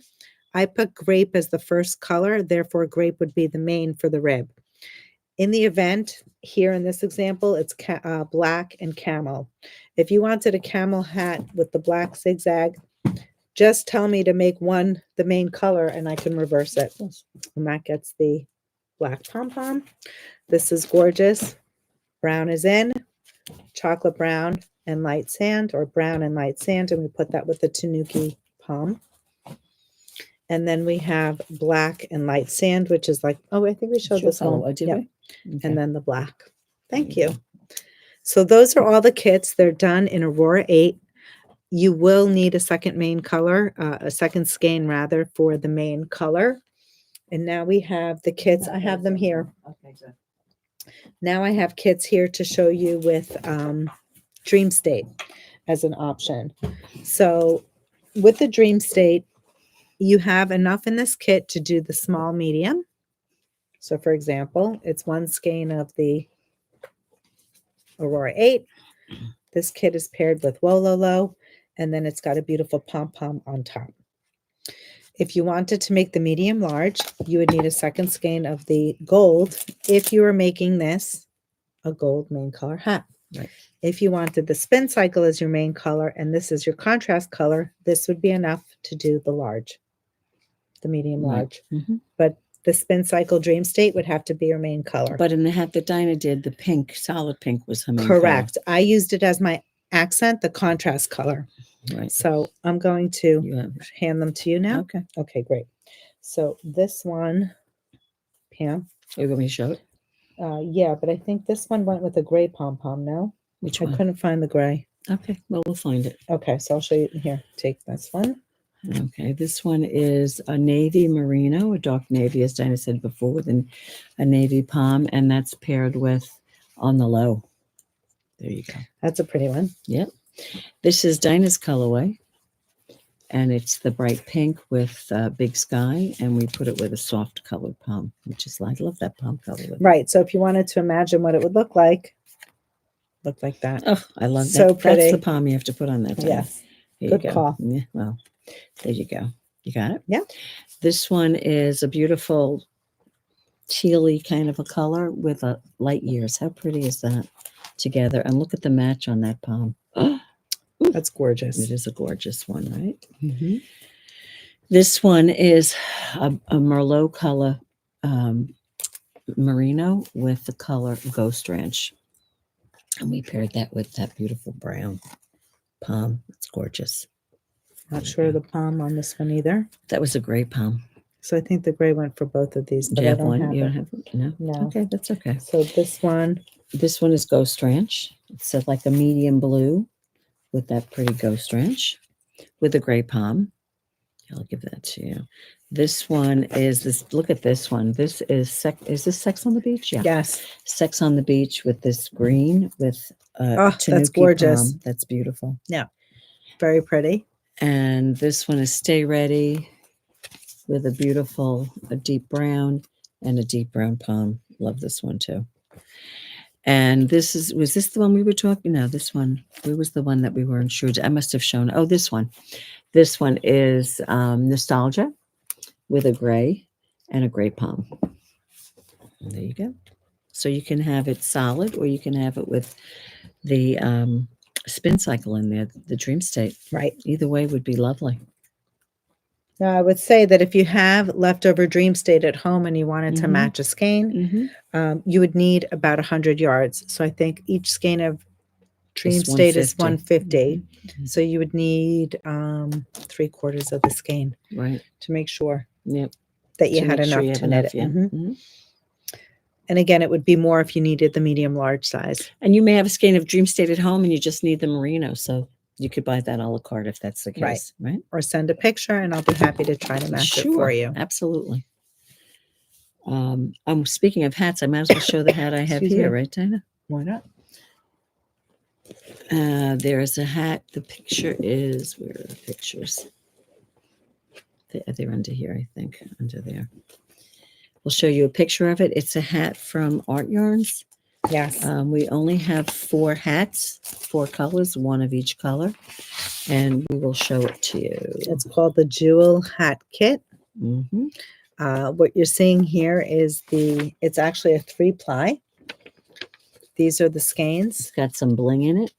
I put grape as the first color, therefore grape would be the main for the rib. In the event, here in this example, it's black and camel. If you wanted a camel hat with the black zigzag, just tell me to make one the main color and I can reverse it. And that gets the black pom-pom. This is gorgeous. Brown is in, chocolate brown and light sand, or brown and light sand, and we put that with the tanuki pom. And then we have black and light sand, which is like, oh, I think we showed this one. Oh, did we? Okay. And then the black. Thank you. So those are all the kits. They're done in Aurora 8. You will need a second main color, a second skein rather, for the main color. And now we have the kits. I have them here. Okay, good. Now I have kits here to show you with Dream State as an option. So with the Dream State, you have enough in this kit to do the small medium. So for example, it's one skein of the Aurora 8. This kit is paired with Wololo, and then it's got a beautiful pom-pom on top. If you wanted to make the medium large, you would need a second skein of the gold if you were making this a gold main color hat. Right. If you wanted the spin cycle as your main color and this is your contrast color, this would be enough to do the large, the medium large. Mm-hmm. But the spin cycle Dream State would have to be your main color. But in the hat that Dina did, the pink, solid pink was her main Correct. I used it as my accent, the contrast color. color. Right. So I'm going to You have, hand them to you now. okay. Okay, great. So this one, Pam. You want me to show it? Yeah, but I think this one went with a gray pom-pom, no? Which I one? couldn't find the gray. Okay, well, we'll find it. Okay, so I'll show you here. Take this one. Okay, this one is a navy merino, a dark navy, as Dina said before, with a navy pom, and that's paired with On the Low. There you go. That's a pretty one. Yep. This is Dina's colorway, and it's the bright pink with big sky, and we put it with a soft colored pom, which is like, I love that pom color. Right, so if you wanted to imagine what it would look like that. Oh, I love So that. That's pretty. the pom you have to put on that. Dina. Yes. Here Good you go. call. Yeah, well, there you go. You got it? Yeah. This one is a beautiful tealy kind of a color with a light years. How pretty is that together? And look at the match on that pom. That's gorgeous. It is a gorgeous one, right? Mm-hmm. This one is a Merlot color merino with the color Ghost Ranch. And we paired that with that beautiful brown pom. It's gorgeous. Not sure of the palm on this one either. That was a gray pom. So I think the gray went for both of these. Do But you I have don't one? have You it. don't have one? No? No. Okay, that's okay. So this one, This one is Ghost Ranch. It's like a medium blue with that pretty Ghost Ranch with a gray pom. I'll give that to you. This one is this. Look at this one. This is is this Sex on the Beach? Yeah. yes. Sex on the Beach with this green with That's Tanuki gorgeous. pom. That's beautiful. Very pretty. And this one is Stay Ready with a beautiful, a deep brown and a deep brown pom. Love this one too. And this is, was this the one we were talking? No, this one, where was the one that we weren't sure? I must have shown. Oh, this one. This one is Nostalgia with a gray and a gray pom. There you go. So you can have it solid or you can have it with the spin cycle in there, the Dream State. Right. Either way would be lovely. Now, I would say that if you have leftover Dream State at home and you wanted to Mhm. match a skein, you would need about 100 yards. So I think each skein of Dream It's State is 150. 150. So you would need 3/4 of the skein Right. to make sure Yep. that you To had make sure enough you to have knit enough, it. yeah. Mhm. Mhm. And again, it would be more if you needed the medium large size. And you may have a skein of Dream State at home and you just need the merino. So you could buy that a la carte if that's the Right. case. Right. Or send a picture and I'll be happy to try to match it for you. Absolutely. I'm speaking of hats. I might as well show the hat I have Excuse here, me. right, Dina? Why not? There is a hat. The picture is, where are the pictures? They're under here, I think, under there. We'll show you a picture of it. It's a hat from Art Yarns. Yes. We only have 4 hats, 4 colors, 1 of each color, and we will show it to you. It's called the Jewel Hat Kit. Mm-hmm. What you're seeing here is it's actually a 3-ply. These are the skeins. It's got some bling in it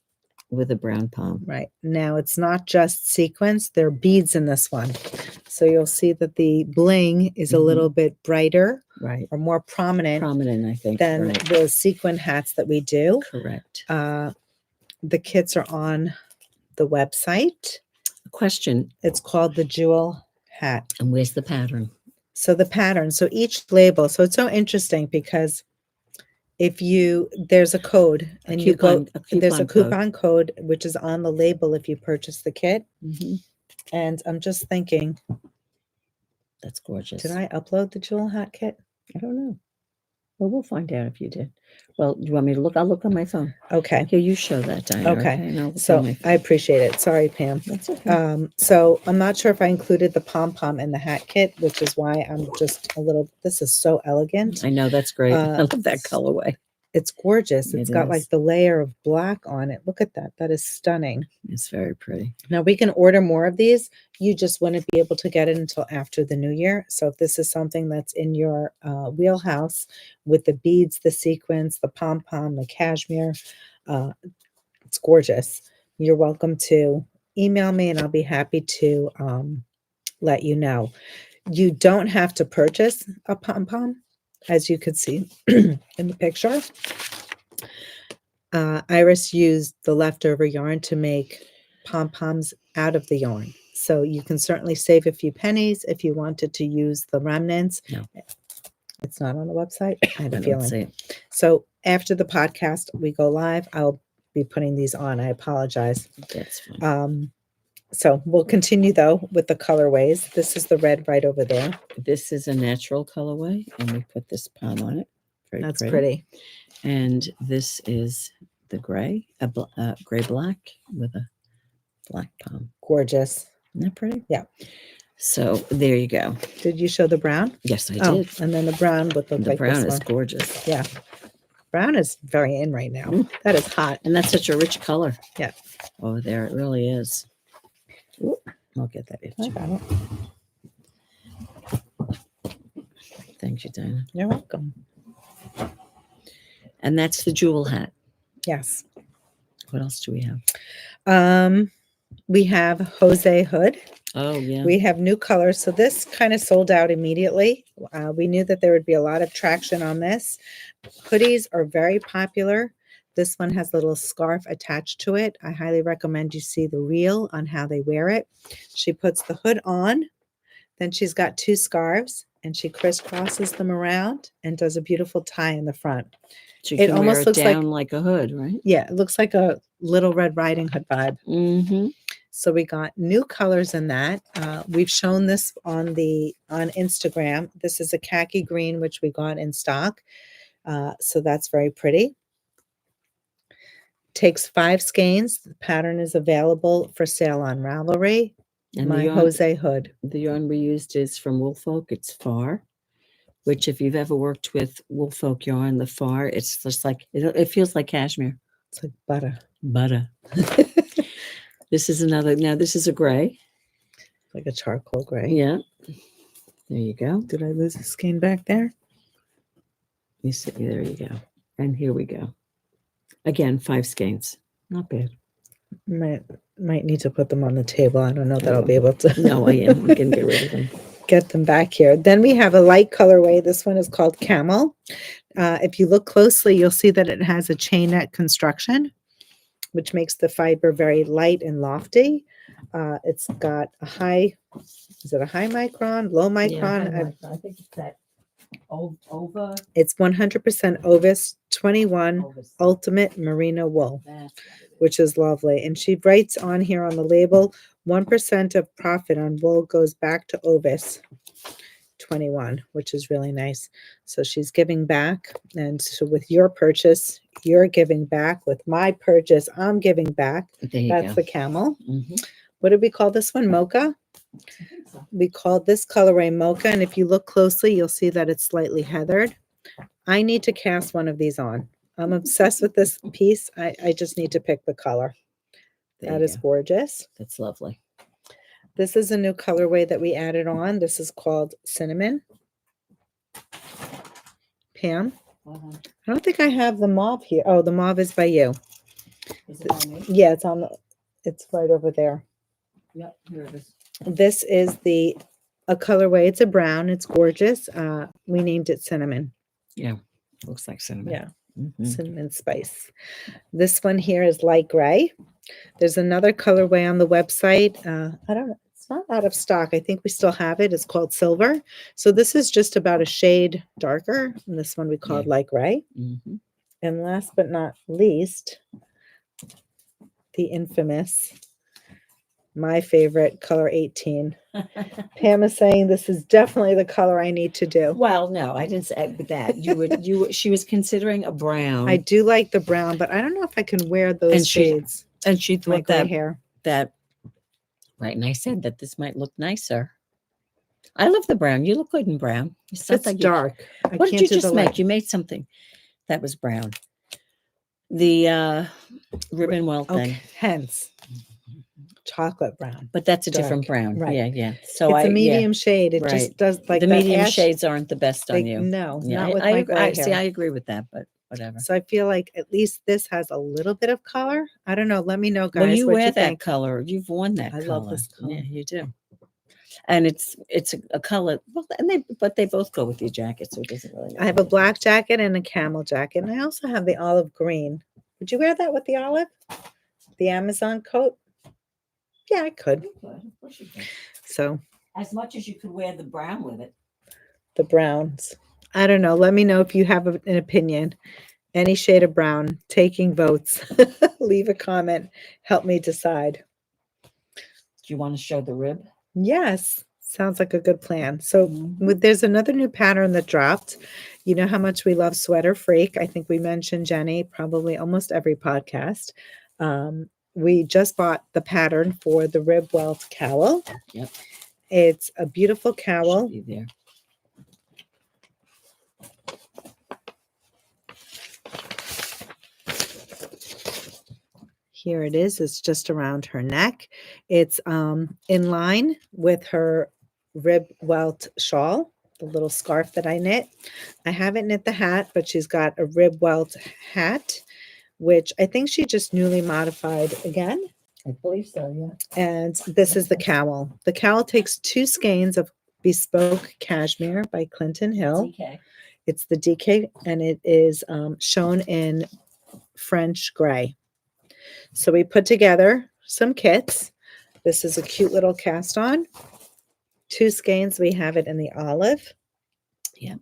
with a brown palm. Right. Now it's not just sequins, there are beads in this one. So you'll see that the bling is a little bit brighter, right, or more prominent, I think, than right. the sequin hats that we do. Correct. The kits are on the website. Question. It's called the Jewel Hat. And where's the pattern? So the pattern, so each label, so it's so interesting because there's a code and there's a coupon code, which is on the label if you purchase the kit. Mm-hmm. And I'm just thinking, that's gorgeous. Did I upload the Jewel Hat kit? I don't know. Well, we'll find out if you did. Well, do you want me to look? I'll look on my phone. Okay. Here, you show that, Dina. Okay. So I appreciate it. Sorry, Pam. That's okay. So I'm not sure if I included the pom-pom in the hat kit, which is why I'm just a little, this is so elegant. I know, that's great. I love that colorway. It's gorgeous. It's got like the layer of black on it. Look at that. That is stunning. It's very pretty. Now we can order more of these. You just wouldn't be able to get it until after the new year. So if this is something that's in your wheelhouse with the beads, the sequins, the pom-pom, the cashmere, it's gorgeous. You're welcome to email me and I'll be happy to let you know. You don't have to purchase a pom-pom, as you could see in the picture. Iris used the leftover yarn to make pom-poms out of the yarn. So you can certainly save a few pennies if you wanted to use the remnants. No. It's not on the website. I have a don't feeling. see it. So after the podcast, we go live. I'll be putting these on. I apologize. That's fine. So we'll continue though with the colorways. This is the red right over there. This is a natural colorway, and we put this pom on it. That's pretty. And this is the gray, gray black with a black pom. Gorgeous. Isn't that pretty? Yeah. So there you go. Did you show the brown? Yes, I did. And then the brown would look The like brown this is one. gorgeous. Yeah. Brown is very in right now. That is hot. And that's such a rich color. Yeah. Over there, it really is. Ooh, I'll get that itch. I got it. Thank you, Dina. You're welcome. And that's the jewel hat. Yes. What else do we have? We have Jose hood. Oh, yeah. We have new colors. So this kind of sold out immediately. We knew that there would be a lot of traction on this. Hoodies are very popular. This one has a little scarf attached to it. I highly recommend you see the reel on how they wear it. She puts the hood on, then she's got 2 scarves, and she crisscrosses them around and does a beautiful tie in the front. So you can almost wear it down like a hood, right? Yeah, it looks like a Little Red Riding Hood vibe. Mm-hmm. So we got new colors in that. We've shown this on Instagram. This is a khaki green, which we got in stock. So that's very pretty. Takes 5 skeins. The pattern is available for sale on Ravelry. And my Jose hood. The yarn we used is from Woolfolk. It's far, which if you've ever worked with Woolfolk yarn, the far, it's just like, it feels like cashmere. It's like butter. Butter. This is another, now this is a gray. Like a charcoal gray. Yeah. There you go. Did I lose a skein back there? You see, there you go. And here we go. Again, 5 skeins. Not bad. Might need to put them on the table. I don't know that I'll be able to. No, I am. We can get rid of them. Get them back here. Then we have a light colorway. This one is called Camel. If you look closely, you'll see that it has a chainette construction, which makes the fiber very light and lofty. It's got a high, is it a high micron, low micron? I think it's that over. It's 100% Ovis 21 Ultimate Merino Wool, which is lovely. And she writes on here on the label, 1% of profit on wool goes back to Ovis 21, which is really nice. So she's giving back. And so with your purchase, you're giving back. With my purchase, I'm giving back. That's the camel. Mm-hmm. What did we call this one? Mocha? We called this colorway Mocha. And if you look closely, you'll see that it's slightly heathered. I need to cast one of these on. I'm obsessed with this piece. I just need to pick the color. That is gorgeous. That's lovely. This is a new colorway that we added on. This is called Cinnamon. Pam, Uh-huh. I don't think I have the mauve here. Oh, the mauve is by you. Is it on me? Yeah, it's right over there. Yep, here it is. This is a colorway. It's a brown. It's gorgeous. We named it Cinnamon. Yeah, looks like cinnamon. Yeah, Mhm. cinnamon spice. This one here is light gray. There's another colorway on the website. I don't know. It's not out of stock. I think we still have it. It's called Silver. So this is just about a shade darker. And this one we called light gray. Mhm. And last but not least, the infamous, my favorite, color 18. Pam is saying this is definitely the color I need to do. Well, no, I didn't say that. She was considering a brown. I do like the brown, but I don't know if I can wear those shades. And she My thought gray that hair. right. And I said that this might look nicer. I love the brown. You look good in brown. It's like dark. What did you just make? You made something that was brown. The ribbon welt thing. Okay, hence chocolate brown. But that's a Dark. different brown. Right. Yeah. So It's a medium shade. It right. just does like the that medium ash, shades aren't the best on you. No, Yeah, not with my gray hair. See, I agree with that, but whatever. So I feel like at least this has a little bit of color. I don't know. Let me know, guys. Well, you what wear you that think. color. You've worn that color. I love this color. Yeah, you do. And it's a color. Well, but they both go with your jacket, so it doesn't really matter. I have a black jacket and a camel jacket, and I also have the olive green. Would you wear that with the olive? The Amazon coat? Yeah, I could. You could. Of course you could. So As much as you could wear the brown with it. the browns. I don't know. Let me know if you have an opinion. Any shade of brown. Taking votes. Leave a comment. Help me decide. Do you want to show the rib? Yes. Sounds like a good plan. So there's another new pattern that dropped. You know how much we love Sweater Freak. I think we mentioned Jenny probably almost every podcast. We just bought the pattern for the rib welt cowl. Yep. It's a beautiful cowl. Should be there. Here it is. It's just around her neck. It's in line with her rib welt shawl, the little scarf that I knit. I haven't knit the hat, but she's got a rib welt hat, which I think she just newly modified again. I believe so, yeah. And this is the cowl. The cowl takes 2 skeins of bespoke cashmere by Clinton Hill. DK. It's the DK, and it is shown in French gray. So we put together some kits. This is a cute little cast on. 2 skeins. We have it in the olive. Yeah.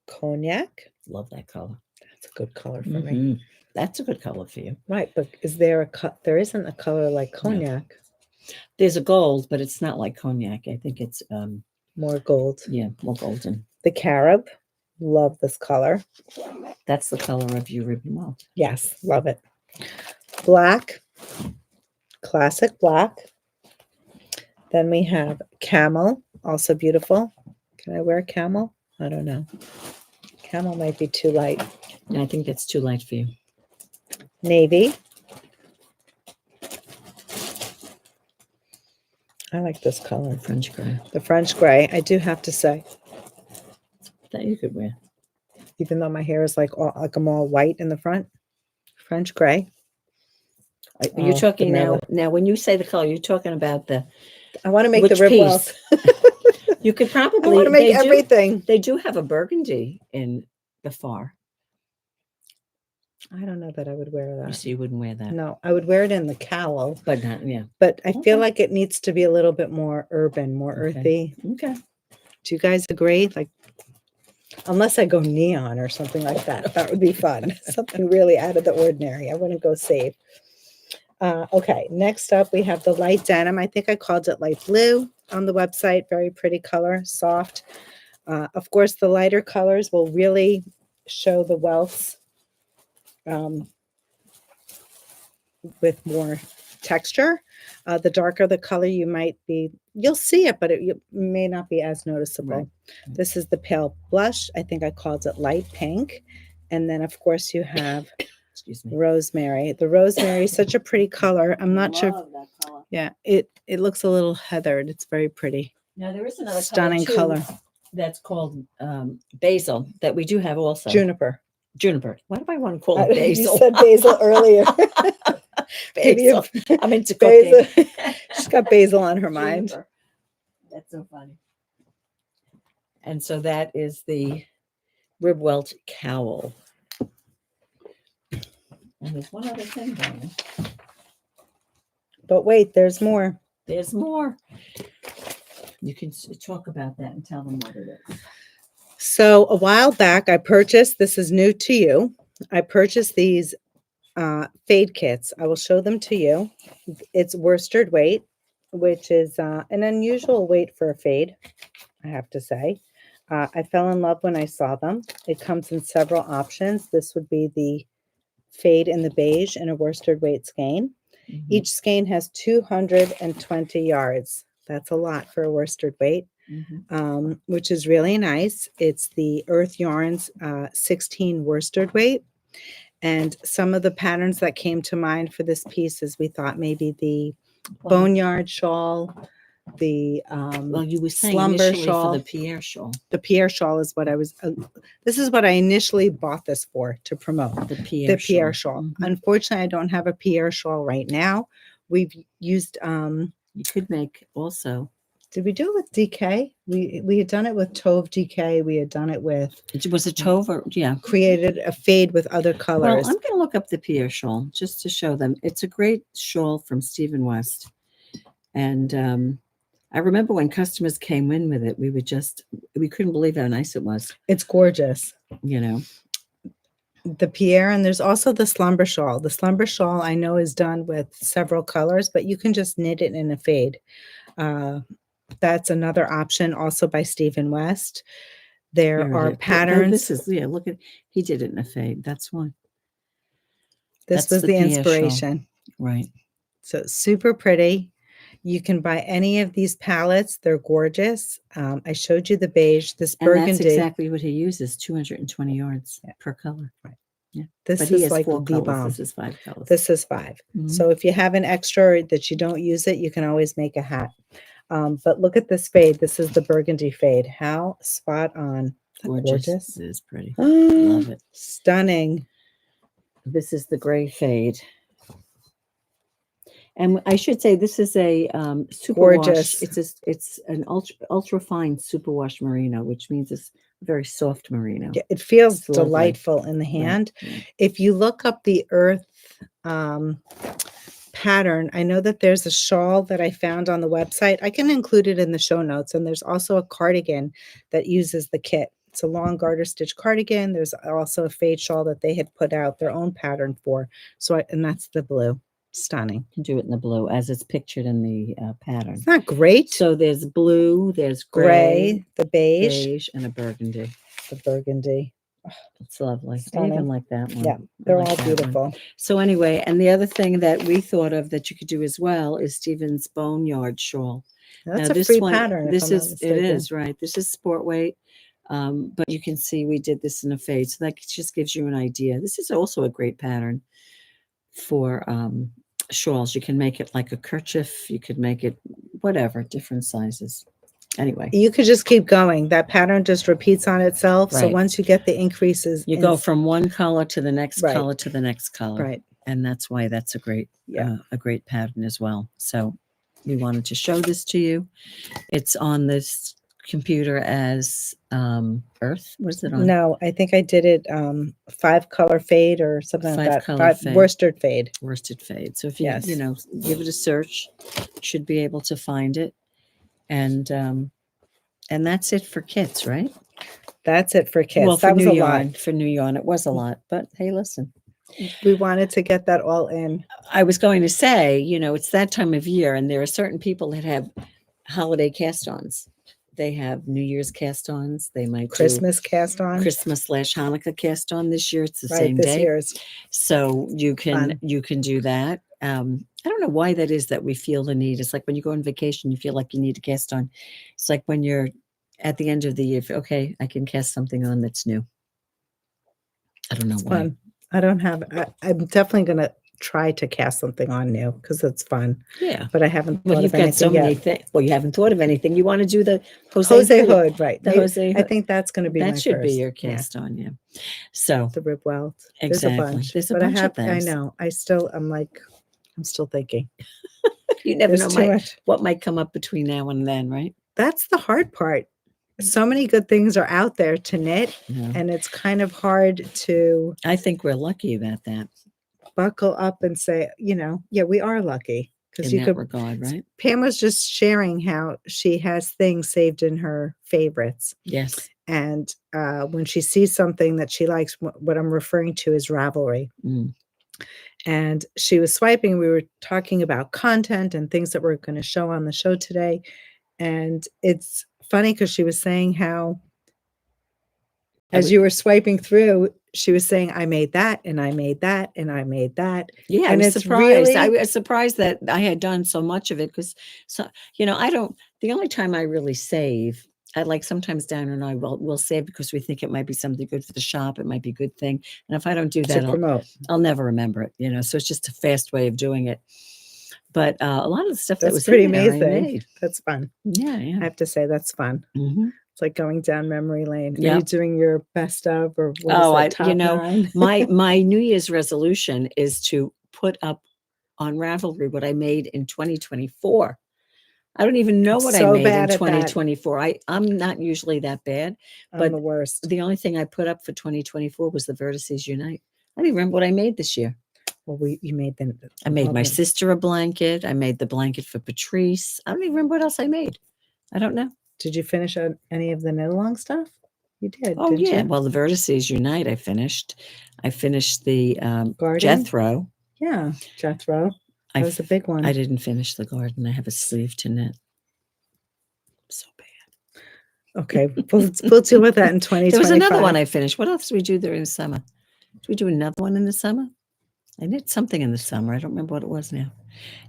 Cognac. Love that color. That's a good color for me. That's a good color for you. Right, but is there there isn't a color like cognac. There's a gold, but it's not like cognac. I think it's More gold. yeah, more golden. The carob. Love this color. That's the color of your ribbon welt. Yes, love it. Black. Classic black. Then we have camel, also beautiful. Can I wear camel? I don't know. Camel might be too light. No, I think that's too light for you. Navy. I like this color. French gray. The French gray, I do have to say, That you could wear. even though my hair is like I'm all white in the front, French gray. Are you Oh, talking vanilla. now? When you say the color, you're talking about the. I want to make Which the rib piece? welt. You could I probably. want to make everything. They do have a burgundy in the far. I don't know that I would wear You that. see, you wouldn't wear that, No, I would wear it in the cowl, but not yeah. but I Okay. feel like it needs to be a little bit more urban, more Okay. earthy. Okay. Do you guys agree? Like, unless I go neon or something like that, that would be fun. Something really out of the ordinary. I wouldn't go safe. Okay, next up we have the light denim. I think I called it light blue on the website. Very pretty color, soft. Of course, the lighter colors will really show the welts with more texture. The darker the color, you'll see it, but it may not be as noticeable. Right. This is the pale blush. I think I called it light pink. And then, of course, you have Excuse me. rosemary. The rosemary is such a pretty color. I'm not sure. Love that color. Yeah, it looks a little heathered. It's very pretty. Now there is another Stunning color. that's called basil that we do have also. Juniper. Juniper. Why do I want to call it basil? You said basil earlier. Basil. I'm into basil. cooking. She's got basil on her mind. Juniper. That's so funny. And so that is the rib welt cowl. And there's one other thing going. But wait, there's more. There's more. You can talk about that and tell them what it is. So a while back, I purchased, this is new to you, I purchased these fade kits. I will show them to you. It's worsted weight, which is an unusual weight for a fade, I have to say. I fell in love when I saw them. It comes in several options. This would be the fade in the beige and a worsted weight skein. Mhm. Each skein has 220 yards. That's a lot for a worsted weight. Mhm. Which is really nice. It's the Earth Yarns 16 worsted weight. And some of the patterns that came to mind for this piece is we thought maybe the Boneyard shawl, the Well, you were saying slumber initially shawl. for the Pierre shawl. The Pierre shawl is what I was, this is what I initially bought this for, to promote. The Pierre Pierre shawl. shawl. Mhm. Unfortunately, I don't have a Pierre shawl right now. We've used, You could make also. did we do it with DK? We had done it with Tove DK. We had done it with, Was it Tove or yeah? created a fade with other Well, colors. I'm going to look up the Pierre shawl just to show them. It's a great shawl from Stephen West. And I remember when customers came in with it, we couldn't believe how nice it was, It's gorgeous. you know. The Pierre, and there's also the slumber shawl. The slumber shawl I know is done with several colors, but you can just knit it in a fade. That's another option, also by Stephen West. There Here it are is. patterns. This is, yeah, look at, he did it in a fade. That's one. This That's was the the Pierre shawl. inspiration. Right. So super pretty. You can buy any of these palettes. They're gorgeous. I showed you the beige, this And burgundy. that's exactly what he uses, 220 yards per color. Right. Yeah. This But he is has like 4 the colors. bomb. This is 5 colors. This is 5. Mhm. So if you have an extra that you don't use it, you can always make a hat. But look at this fade. This is the burgundy fade. How spot on. Gorgeous. It is pretty. Love it. Stunning. This is the gray fade. And I should say this is a Gorgeous. superwash. It's an ultra fine superwash merino, which means it's very soft merino. Yeah, it feels It's lovely. delightful in the hand. Right, right. If you look up the earth pattern, I know that there's a shawl that I found on the website. I can include it in the show notes. And there's also a cardigan that uses the kit. It's a long garter stitch cardigan. There's also a fade shawl that they had put out their own pattern for. And that's the blue. Stunning. You can do it in the blue as it's pictured in the pattern. It's not great. So there's blue, there's Gray, the beige, and a burgundy. the burgundy. It's lovely. I Stunning. even like that one. Yeah, I they're like all that one. beautiful. So anyway, and the other thing that we thought of that you could do as well is Stephen's Boneyard shawl. That's Now, a this free one- pattern. if This I'm not is, it mistaken. is, right. This is sport weight. But you can see we did this in a fade. So that just gives you an idea. This is also a great pattern for shawls. You can make it like a kerchief. You could make it whatever, different sizes. Anyway, You could just keep going. That pattern just repeats on itself. So Right. once you get the increases, you go from one color to the next Right. color to the next color. right. And that's why that's a great Yeah. pattern as well. So we wanted to show this to you. It's on this computer as Earth. What is it on? No, I think I did it 5-color fade or something like that. 5-color fade. Worsted fade. Worsted fade. So if you Yes. give it a search, you should be able to find it. And that's it for kits, right? That's it for kids. Well, for that was New a Yarn, lot. for New Yarn, it was a lot. But hey, listen, We wanted to get that all in. I was going to say, it's that time of year, and there are certain people that have holiday cast-ons. They have New Year's cast-ons. They might Christmas cast on. do Christmas/Hanukkah cast-on this year. It's the Right, same this day. year's. So you can Fun. do that. I don't know why that is that we feel the need. It's like when you go on vacation, you feel like you need to cast on. It's like when you're at the end of the year, okay, I can cast something on that's new. I don't know It's why. fun. I don't have, I'm definitely going to try to cast something on new because it's fun. Yeah. But I haven't Well, thought you've of got so anything many yet. things. Well, you haven't thought of anything. You want to do the Jose Jose Hood. Hood, right? The Maybe- Jose I Hood. think that's going to be my That should first. be your Yeah. cast on, yeah. So The rib welt. exactly. There's a bunch. There's a but bunch I have. of I things. know. I'm still thinking. You never There's know too much. what might come up between now and then, right? That's the hard part. So many good things are out there to knit, Yeah. and it's kind of hard to I think we're lucky about that buckle up and say, yeah, we are lucky because in you that could. regard, right? Pam was just sharing how she has things saved in her favorites. Yes. And when she sees something that she likes, what I'm referring to is Ravelry. Mm. And she was swiping. We were talking about content and things that we're going to show on the show today. And it's funny because she was saying how, as you were swiping through, she was saying, I made that and I made that and I made that. Yeah, and I was it's surprised. I really was surprised that I had done so much of it because, the only time I really save, I like sometimes Dina and I will save because we think it might be something good for the shop. It might be a good thing. And if I don't do to that, promote. I'll never remember it, so it's just a fast way of doing it. But a lot of the stuff that That's was pretty in there, I amazing. made. That's fun. Yeah, I yeah. have to say that's fun. Mhm. It's like going down memory lane. Are you Yep. doing your best of or what Oh, is it, top 9? my New Year's resolution is to put up on Ravelry what I made in 2024. I don't even know what I So made in bad at that. 2024. I'm not usually that bad, I'm but the worst. the only thing I put up for 2024 was the Vertices Unite. I don't even remember what I made this year. Well, you made them. I made my well, sister a blanket. I made the blanket for Patrice. I don't even remember what else I made. I don't know. Did you finish any of the knit along stuff? You did. Oh, didn't yeah. You? Well, the Vertices Unite, I finished. I finished the Garden? Jethro. Yeah, Jethro. That was a big one. I didn't finish the garden. I have a sleeve to knit. So bad. Okay, we'll deal with that in 2025. There was another one I finished. What else did we do during the summer? Did we do another one in the summer? I knit something in the summer. I don't remember what it was now.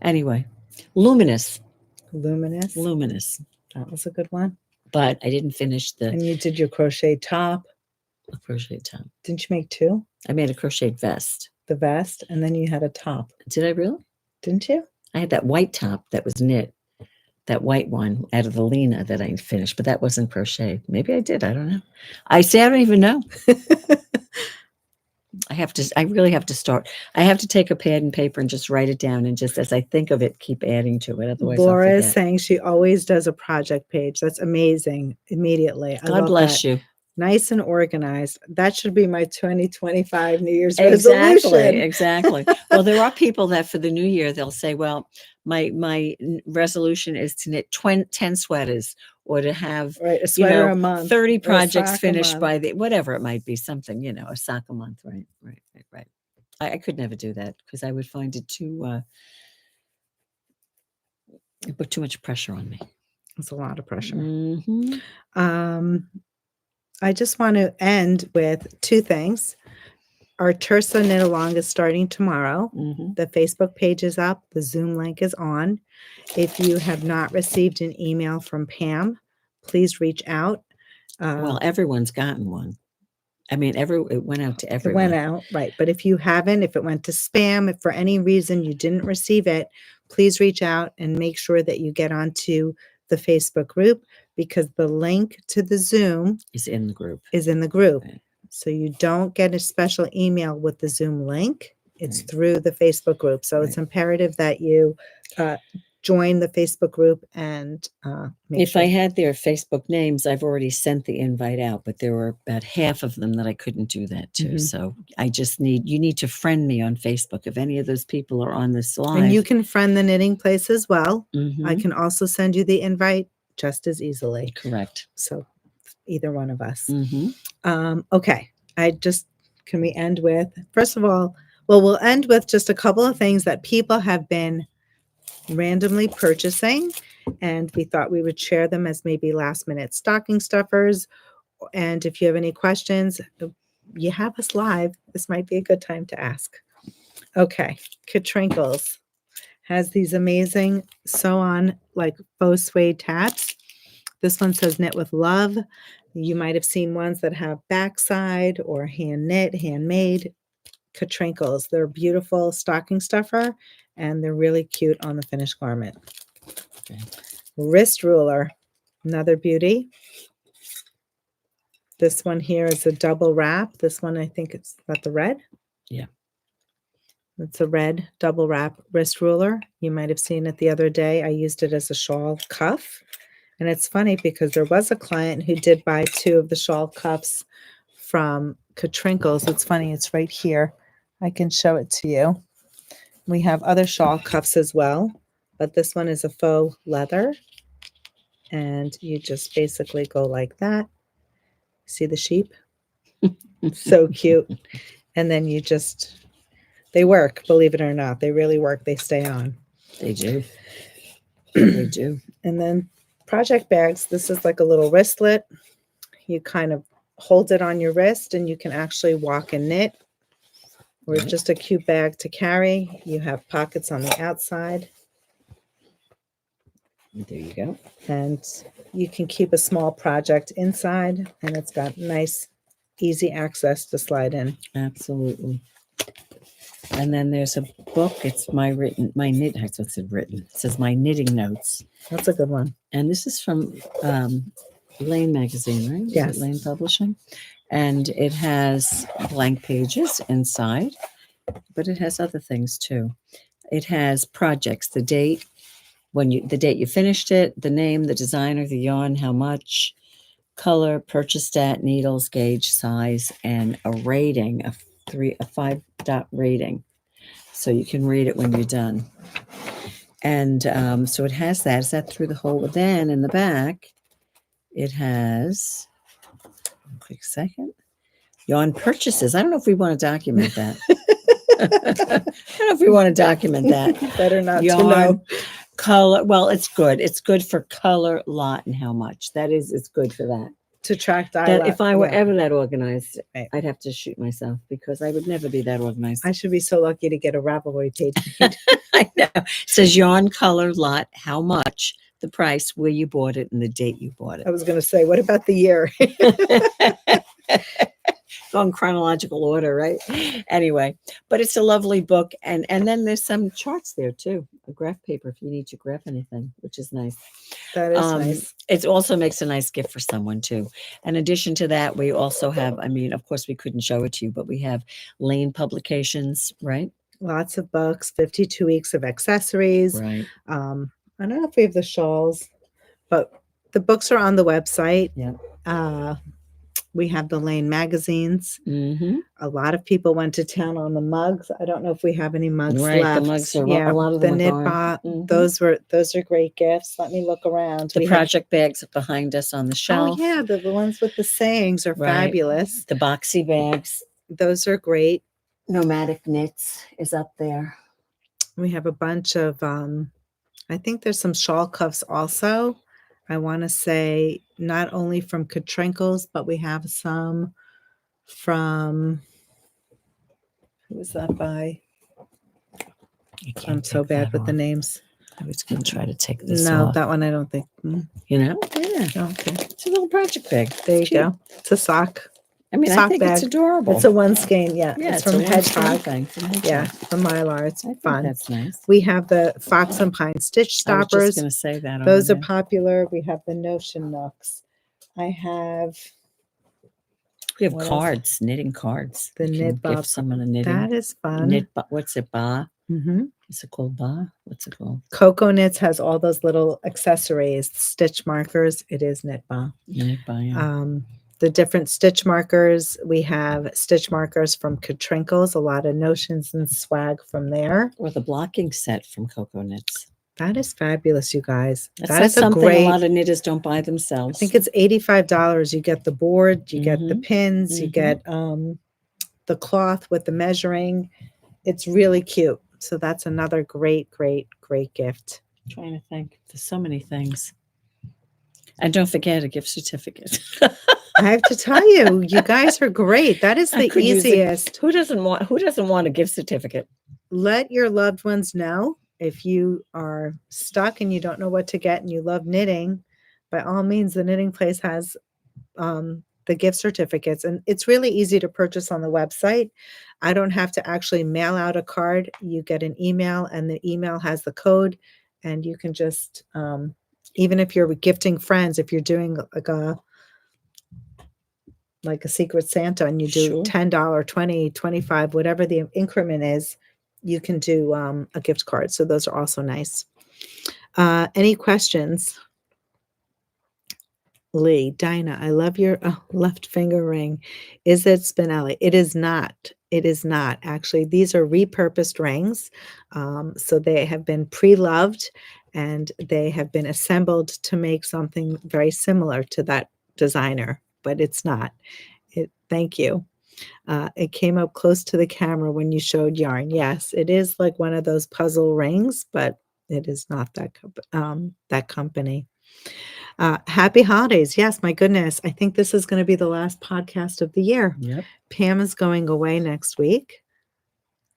Anyway, Luminous. That was a good one. But I didn't finish And you did your crochet top. A crochet top. Didn't you make 2? I made a crocheted vest. The vest, and then you had a top. Did I really? Didn't you? I had that white top that was knit. That white one out of the Lena that I finished, but that wasn't crocheted. Maybe I did. I don't know. I don't even know. I really have to start. I have to take a pad and paper and just write it down. And just as I think of it, keep adding to it. Otherwise, Laura is saying she always does a project page. That's amazing. Immediately. God bless you. Nice and organized. That should be my 2025 New Year's resolution. Exactly. Well, there are people that for the new year, they'll say, well, my resolution is to knit 10 sweaters or to have a sweater a month, 30 projects finished by whatever it might be, something, a sock a month. Right. I could never do that because I would find it it put too much pressure on me. It's a lot of pressure. Mm-hmm. I just want to end with 2 things. Our Tersa Knit Along is starting tomorrow. Mm-hmm. The Facebook page is up. The Zoom link is on. If you have not received an email from Pam, please reach out. Well, everyone's gotten one. I mean, it went out to everyone. It went out, right. But if you haven't, if it went to spam, if for any reason you didn't receive it, please reach out and make sure that you get onto the Facebook group because the link to the Zoom is in the group. Right. So you don't get a special email with the Zoom link. It's through the Facebook group. So it's imperative that you join the Facebook group and if I had their Facebook names, I've already sent the invite out, but there were about half of them that I couldn't do that to. Mm-hmm. So you need to friend me on Facebook. If any of those people are on this live. And you can friend the Knitting Place as well. Mm-hmm. I can also send you the invite just as easily. Correct. So either one of us. Mm-hmm. Okay. Can we end with, first of all, we'll end with just a couple of things that people have been randomly purchasing, and we thought we would share them as maybe last minute stocking stuffers. And if you have any questions, you have us live. This might be a good time to ask. Okay, Katrinkles has these amazing sew on like faux suede tabs. This one says knit with love. You might have seen ones that have backside or hand knit, handmade. Katrinkles. They're beautiful stocking stuffer, and they're really cute on the finished garment. Okay. Wrist ruler, another beauty. This one here is a double wrap. This one, I think it's got the red. Yeah. It's a red double wrap wrist ruler. You might have seen it the other day. I used it as a shawl cuff. And it's funny because there was a client who did buy 2 of the shawl cuffs from Katrinkles. It's funny, it's right here. I can show it to you. We have other shawl cuffs as well, but this one is a faux leather. And you just basically go like that. See the sheep? So cute. And then you just, they work, believe it or not. They really work. They stay on. They do. They do. And then project bags. This is like a little wristlet. You kind of hold it on your wrist and you can actually walk and knit. Or Right. just a cute bag to carry. You have pockets on the outside. There you go. And you can keep a small project inside. And it's got nice, easy access to slide in. Absolutely. And then there's a book. It's it says my knitting notes. That's a good one. And this is from Lane magazine, right? Is it Yes. Lane Publishing. And it has blank pages inside, but it has other things too. It has projects, the date, the date you finished it, the name, the designer, the yarn, how much, color, purchased at, needles, gauge, size, and a rating, a 5-dot rating. So you can read it when you're done. And so it has that. Is that through the whole? Then in the back, it has, quick second, yarn purchases. I don't know if we want to document that. I don't know if we want to document that. Better not Yarn, to know. color. Well, it's good. It's good for color, lot, and how much. It's good for that. To track That dial. if I were ever that organized, Right. I'd have to shoot myself because I would never be that organized. I should be so lucky to get a Ravelry page made. I know. It says yarn, color, lot, how much, the price, where you bought it, and the date you bought it. I was going to say, what about the year? Go in chronological order, right? Anyway, but it's a lovely book. And then there's some charts there too. A graph paper if you need to graph anything, which is nice. That is nice. It also makes a nice gift for someone too. In addition to that, we also have, of course we couldn't show it to you, but we have Lane Publications, right? Lots of books, 52 weeks of accessories. Right. I don't know if we have the shawls, but the books are on the website. Yeah. We have the Lane magazines. Mm-hmm. A lot of people went to town on the mugs. I don't know if we have any mugs Right, left. the mugs are a lot of them the are knit gone. bot. Those are great gifts. Let me look around. The We have- project bags behind us on the shelf. Oh yeah, the ones with the sayings are Right. fabulous. The boxy bags. Those are great. Nomadic Knits is up there. We have a bunch of I think there's some shawl cuffs also. I want to say not only from Katrinkles, but we have some from, who was that by? You can't I'm so take bad that with the off. names. I was going to try to take this No, off. that one I don't think. You know? Yeah. Okay. It's a little project bag. There you It's cute. go. It's a sock. I mean, I Sock think it's bag. adorable. It's a one skein. Yeah. yeah, It's from a one-skein Hedgehog. thing. From Hedgehog. Yeah. The Mylar. It's I think fun. that's nice. We have the Fox and Pine stitch I was stoppers. just going to say that. Those are over there. popular. We have the Notion Nooks. I have We have what else? cards, knitting cards. The You can knit give bob. someone a knitting. That is fun. What's it, ba? Mm-hmm. Is it called ba? What's it called? Coco Knits has all those little accessories, stitch markers. It is Knit Ba. Knit ba, yeah. The different stitch markers. We have stitch markers from Katrinkles, a lot of notions and swag from there. Or the blocking set from Coco Knits. That is fabulous, you guys. That's That is a something great. a lot of knitters don't buy I themselves. think it's $85. You get the board, you get the pins, you Mhm. get the cloth with the measuring. It's really cute. So that's another great, great, great gift. I'm trying to think. There's so many things. And don't forget a gift certificate. I have to tell you, you guys are great. That is I the could use a- easiest. Who doesn't want a gift certificate? Let your loved ones know if you are stuck and you don't know what to get and you love knitting. By all means, the knitting place has the gift certificates. And it's really easy to purchase on the website. I don't have to actually mail out a card. You get an email, and the email has the code, and you can just, even if you're gifting friends, if you're doing like a Secret Santa and you do Sure. $10, 20, 25, whatever the increment is, you can do a gift card. So those are also nice. Any questions? Lee, Dinah, I love your left finger ring. Is it Spinelli? It is not. It is not. Actually, these are repurposed rings. So they have been pre-loved and they have been assembled to make something very similar to that designer, but it's not. Thank you. It came up close to the camera when you showed yarn. Yes, it is like one of those puzzle rings, but it is not that company. Happy holidays. Yes, my goodness. I think this is going to be the last podcast of the year. Yep. Pam is going away next week.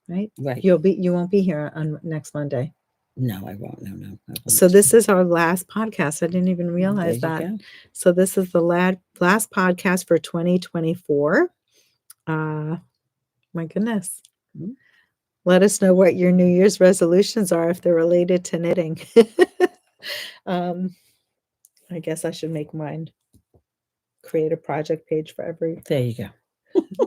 Right? Right. You won't be here on next Monday. No, I won't. No, I won't. So this is our last podcast. I didn't even realize There you that. go. So this is the last podcast for 2024. My goodness. Mhm. Let us know what your New Year's resolutions are if they're related to knitting. I guess I should make mine. Create a project page for every. There you go.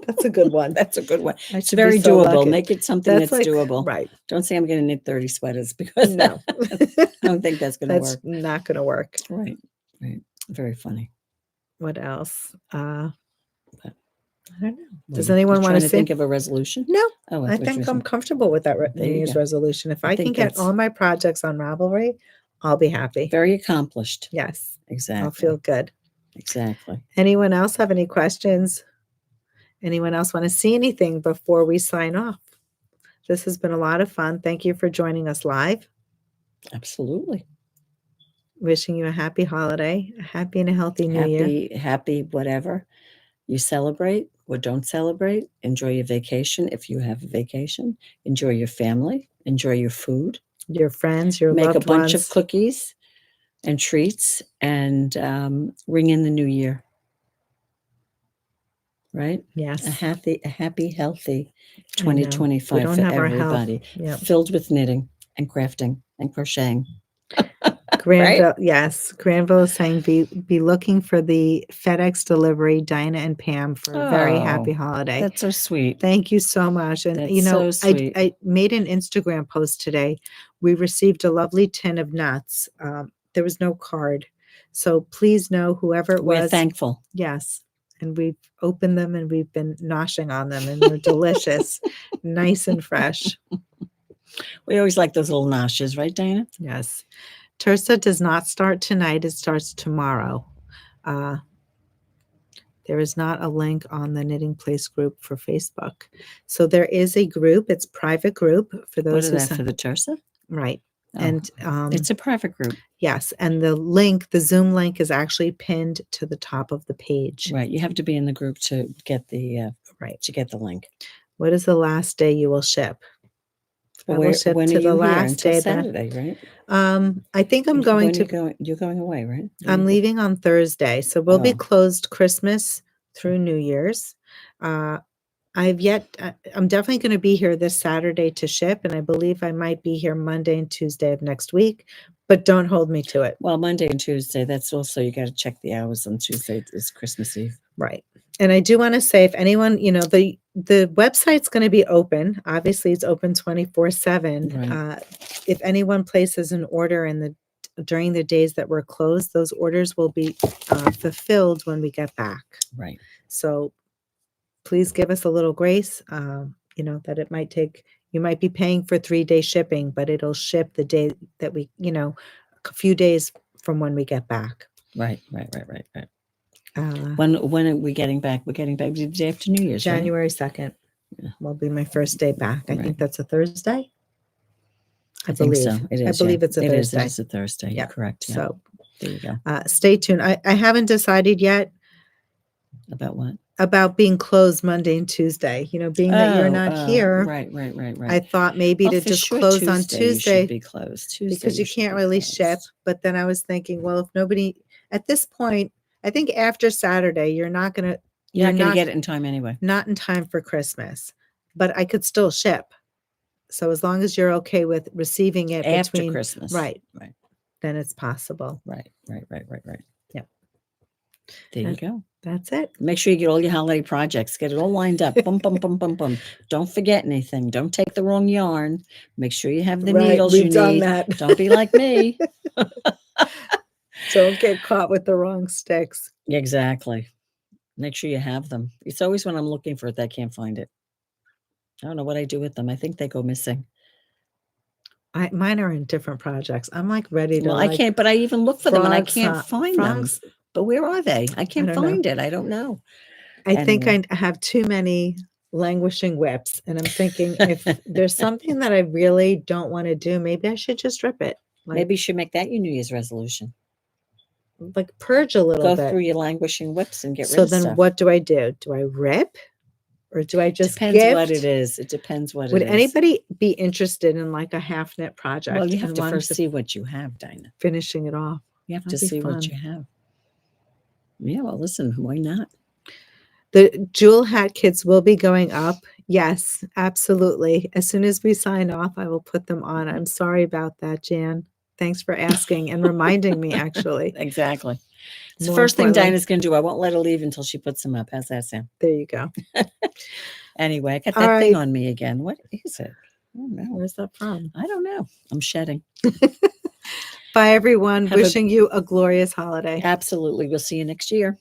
That's a good one. That's a good one. I It's should be very so doable. lucky. Make it something that's like, doable. right? Don't say I'm going to knit 30 sweaters because No, I don't think that's going to that's work. not going to work. Right. Right. Very funny. What else? I But- don't know. Well, Does you- anyone you want trying to to think of a resolution? No, Oh, I think I'm comfortable with that There New you Year's go. resolution. If I I can think get that's- all my projects on Ravelry, I'll be happy. very accomplished. Yes, Exactly. I'll feel good. Exactly. Anyone else have any questions? Anyone else want to see anything before we sign off? This has been a lot of fun. Thank you for joining us live. Absolutely. Wishing you a happy holiday, a happy and a healthy New Year. Happy, whatever you celebrate or don't celebrate. Enjoy your vacation if you have a vacation. Enjoy your family. Enjoy your food. Your friends, your Make loved a bunch ones. of cookies and treats and ring in the new year. Right? Yes. A happy, healthy I know. 2025 We don't for have our health. everybody. Yep. Filled with knitting and crafting and crocheting. Granville, yes. Granville is saying be looking for the FedEx delivery, Dinah and Pam, for a very happy holiday. That's so sweet. Thank you so much. And That's you know, so sweet. I made an Instagram post today. We received a lovely tin of nuts. There was no card. So please know whoever it We're was. thankful. Yes. And we've opened them and we've been noshing on them and they're delicious, nice and fresh. We always like those little noshes, right, Dana? Yes. Tersa does not start tonight. It starts tomorrow. There is not a link on the Knitting Place group for Facebook. So there is a group. It's private group for What those is who that for the Tersa? right. Oh, And it's a private group. yes. And the link, the Zoom link is actually pinned to the top of the page. Right. You have to be in the group to get the Right. to get the link. What is the last day you will ship? I will Where, ship when to are the you here? last Until day. Saturday, right? I think I'm going to. You're going away, right? I'm leaving on Thursday, so we'll be Oh. closed Christmas through New Year's. I'm definitely going to be here this Saturday to ship, and I believe I might be here Monday and Tuesday of next week, but don't hold me to it. Well, Monday and Tuesday, that's also, you got to check the hours on Tuesday. It's Christmas Eve. Right. And I do want to say, if anyone, you know, the website's going to be open. Obviously, it's open 24/7. Right. If anyone places an order during the days that we're closed, those orders will be fulfilled when we get back. Right. So please give us a little grace. You know, that it might take, you might be paying for 3-day shipping, but it'll ship the day that we, you know, a few days from when we get back. Right. When are we getting back? We're getting back the day after New Year's, January 2nd will be my first day back. I Right. think that's a Thursday. I think so. It is. I believe it's a Thursday. It is a Thursday. Yeah. You're correct. Yeah. So there you go. stay tuned. I haven't decided yet About what? about being closed Monday and Tuesday. You know, being that you're not here. Right. I thought maybe Well, to for just sure, close on You Tuesday should be closed. Tuesday because you should can't be really closed. ship. But then I was thinking, well, if nobody at this point, I think after Saturday, you're not going to, You're not going to get it in time anyway. not in time for Christmas, but I could still ship. So as long as you're okay with receiving it After between, Christmas. right, Right. then it's possible. Right. Yep. There you And go. that's it. Make sure you get all your holiday projects. Get it all lined up. Boom, boom, boom, boom, boom. Don't forget anything. Don't take the wrong yarn. Make sure you have the needles you We've done need. that. Don't be like me. Don't get caught with the wrong sticks. Exactly. Make sure you have them. It's always when I'm looking for it that I can't find it. I don't know what I do with them. I think they go missing. Mine are in different projects. I'm like ready to Well, I can't, but I even look for them and I can't find them. But where are they? I can't find it. I don't know. I think I have too many languishing whips. And I'm thinking if there's something that I really don't want to do, maybe I should just rip it. Maybe you should make that your New Year's resolution. Like purge a little bit. Go through your languishing whips and get rid So of stuff. then what do I do? Do I rip? Or do I just Depends gift? what it is. It depends what it is. Would anybody be interested in like a half knit project? Well, you have to first see what you have, Dina. Finishing it off. You have to see what you have. Yeah, well, listen, why not? The Jewel Hat kits will be going up. Yes, absolutely. As soon as we sign off, I will put them on. I'm sorry about that, Jan. Thanks for asking and reminding me, actually. Exactly. It's the first thing Dinah's going to do. I won't let her leave until she puts them up. How's that sound? There you go. Anyway, I got that thing on me again. What is it? I don't know. Where's that from? I don't know. I'm shedding. Bye, everyone. Wishing you a glorious holiday. Absolutely. We'll see you next year.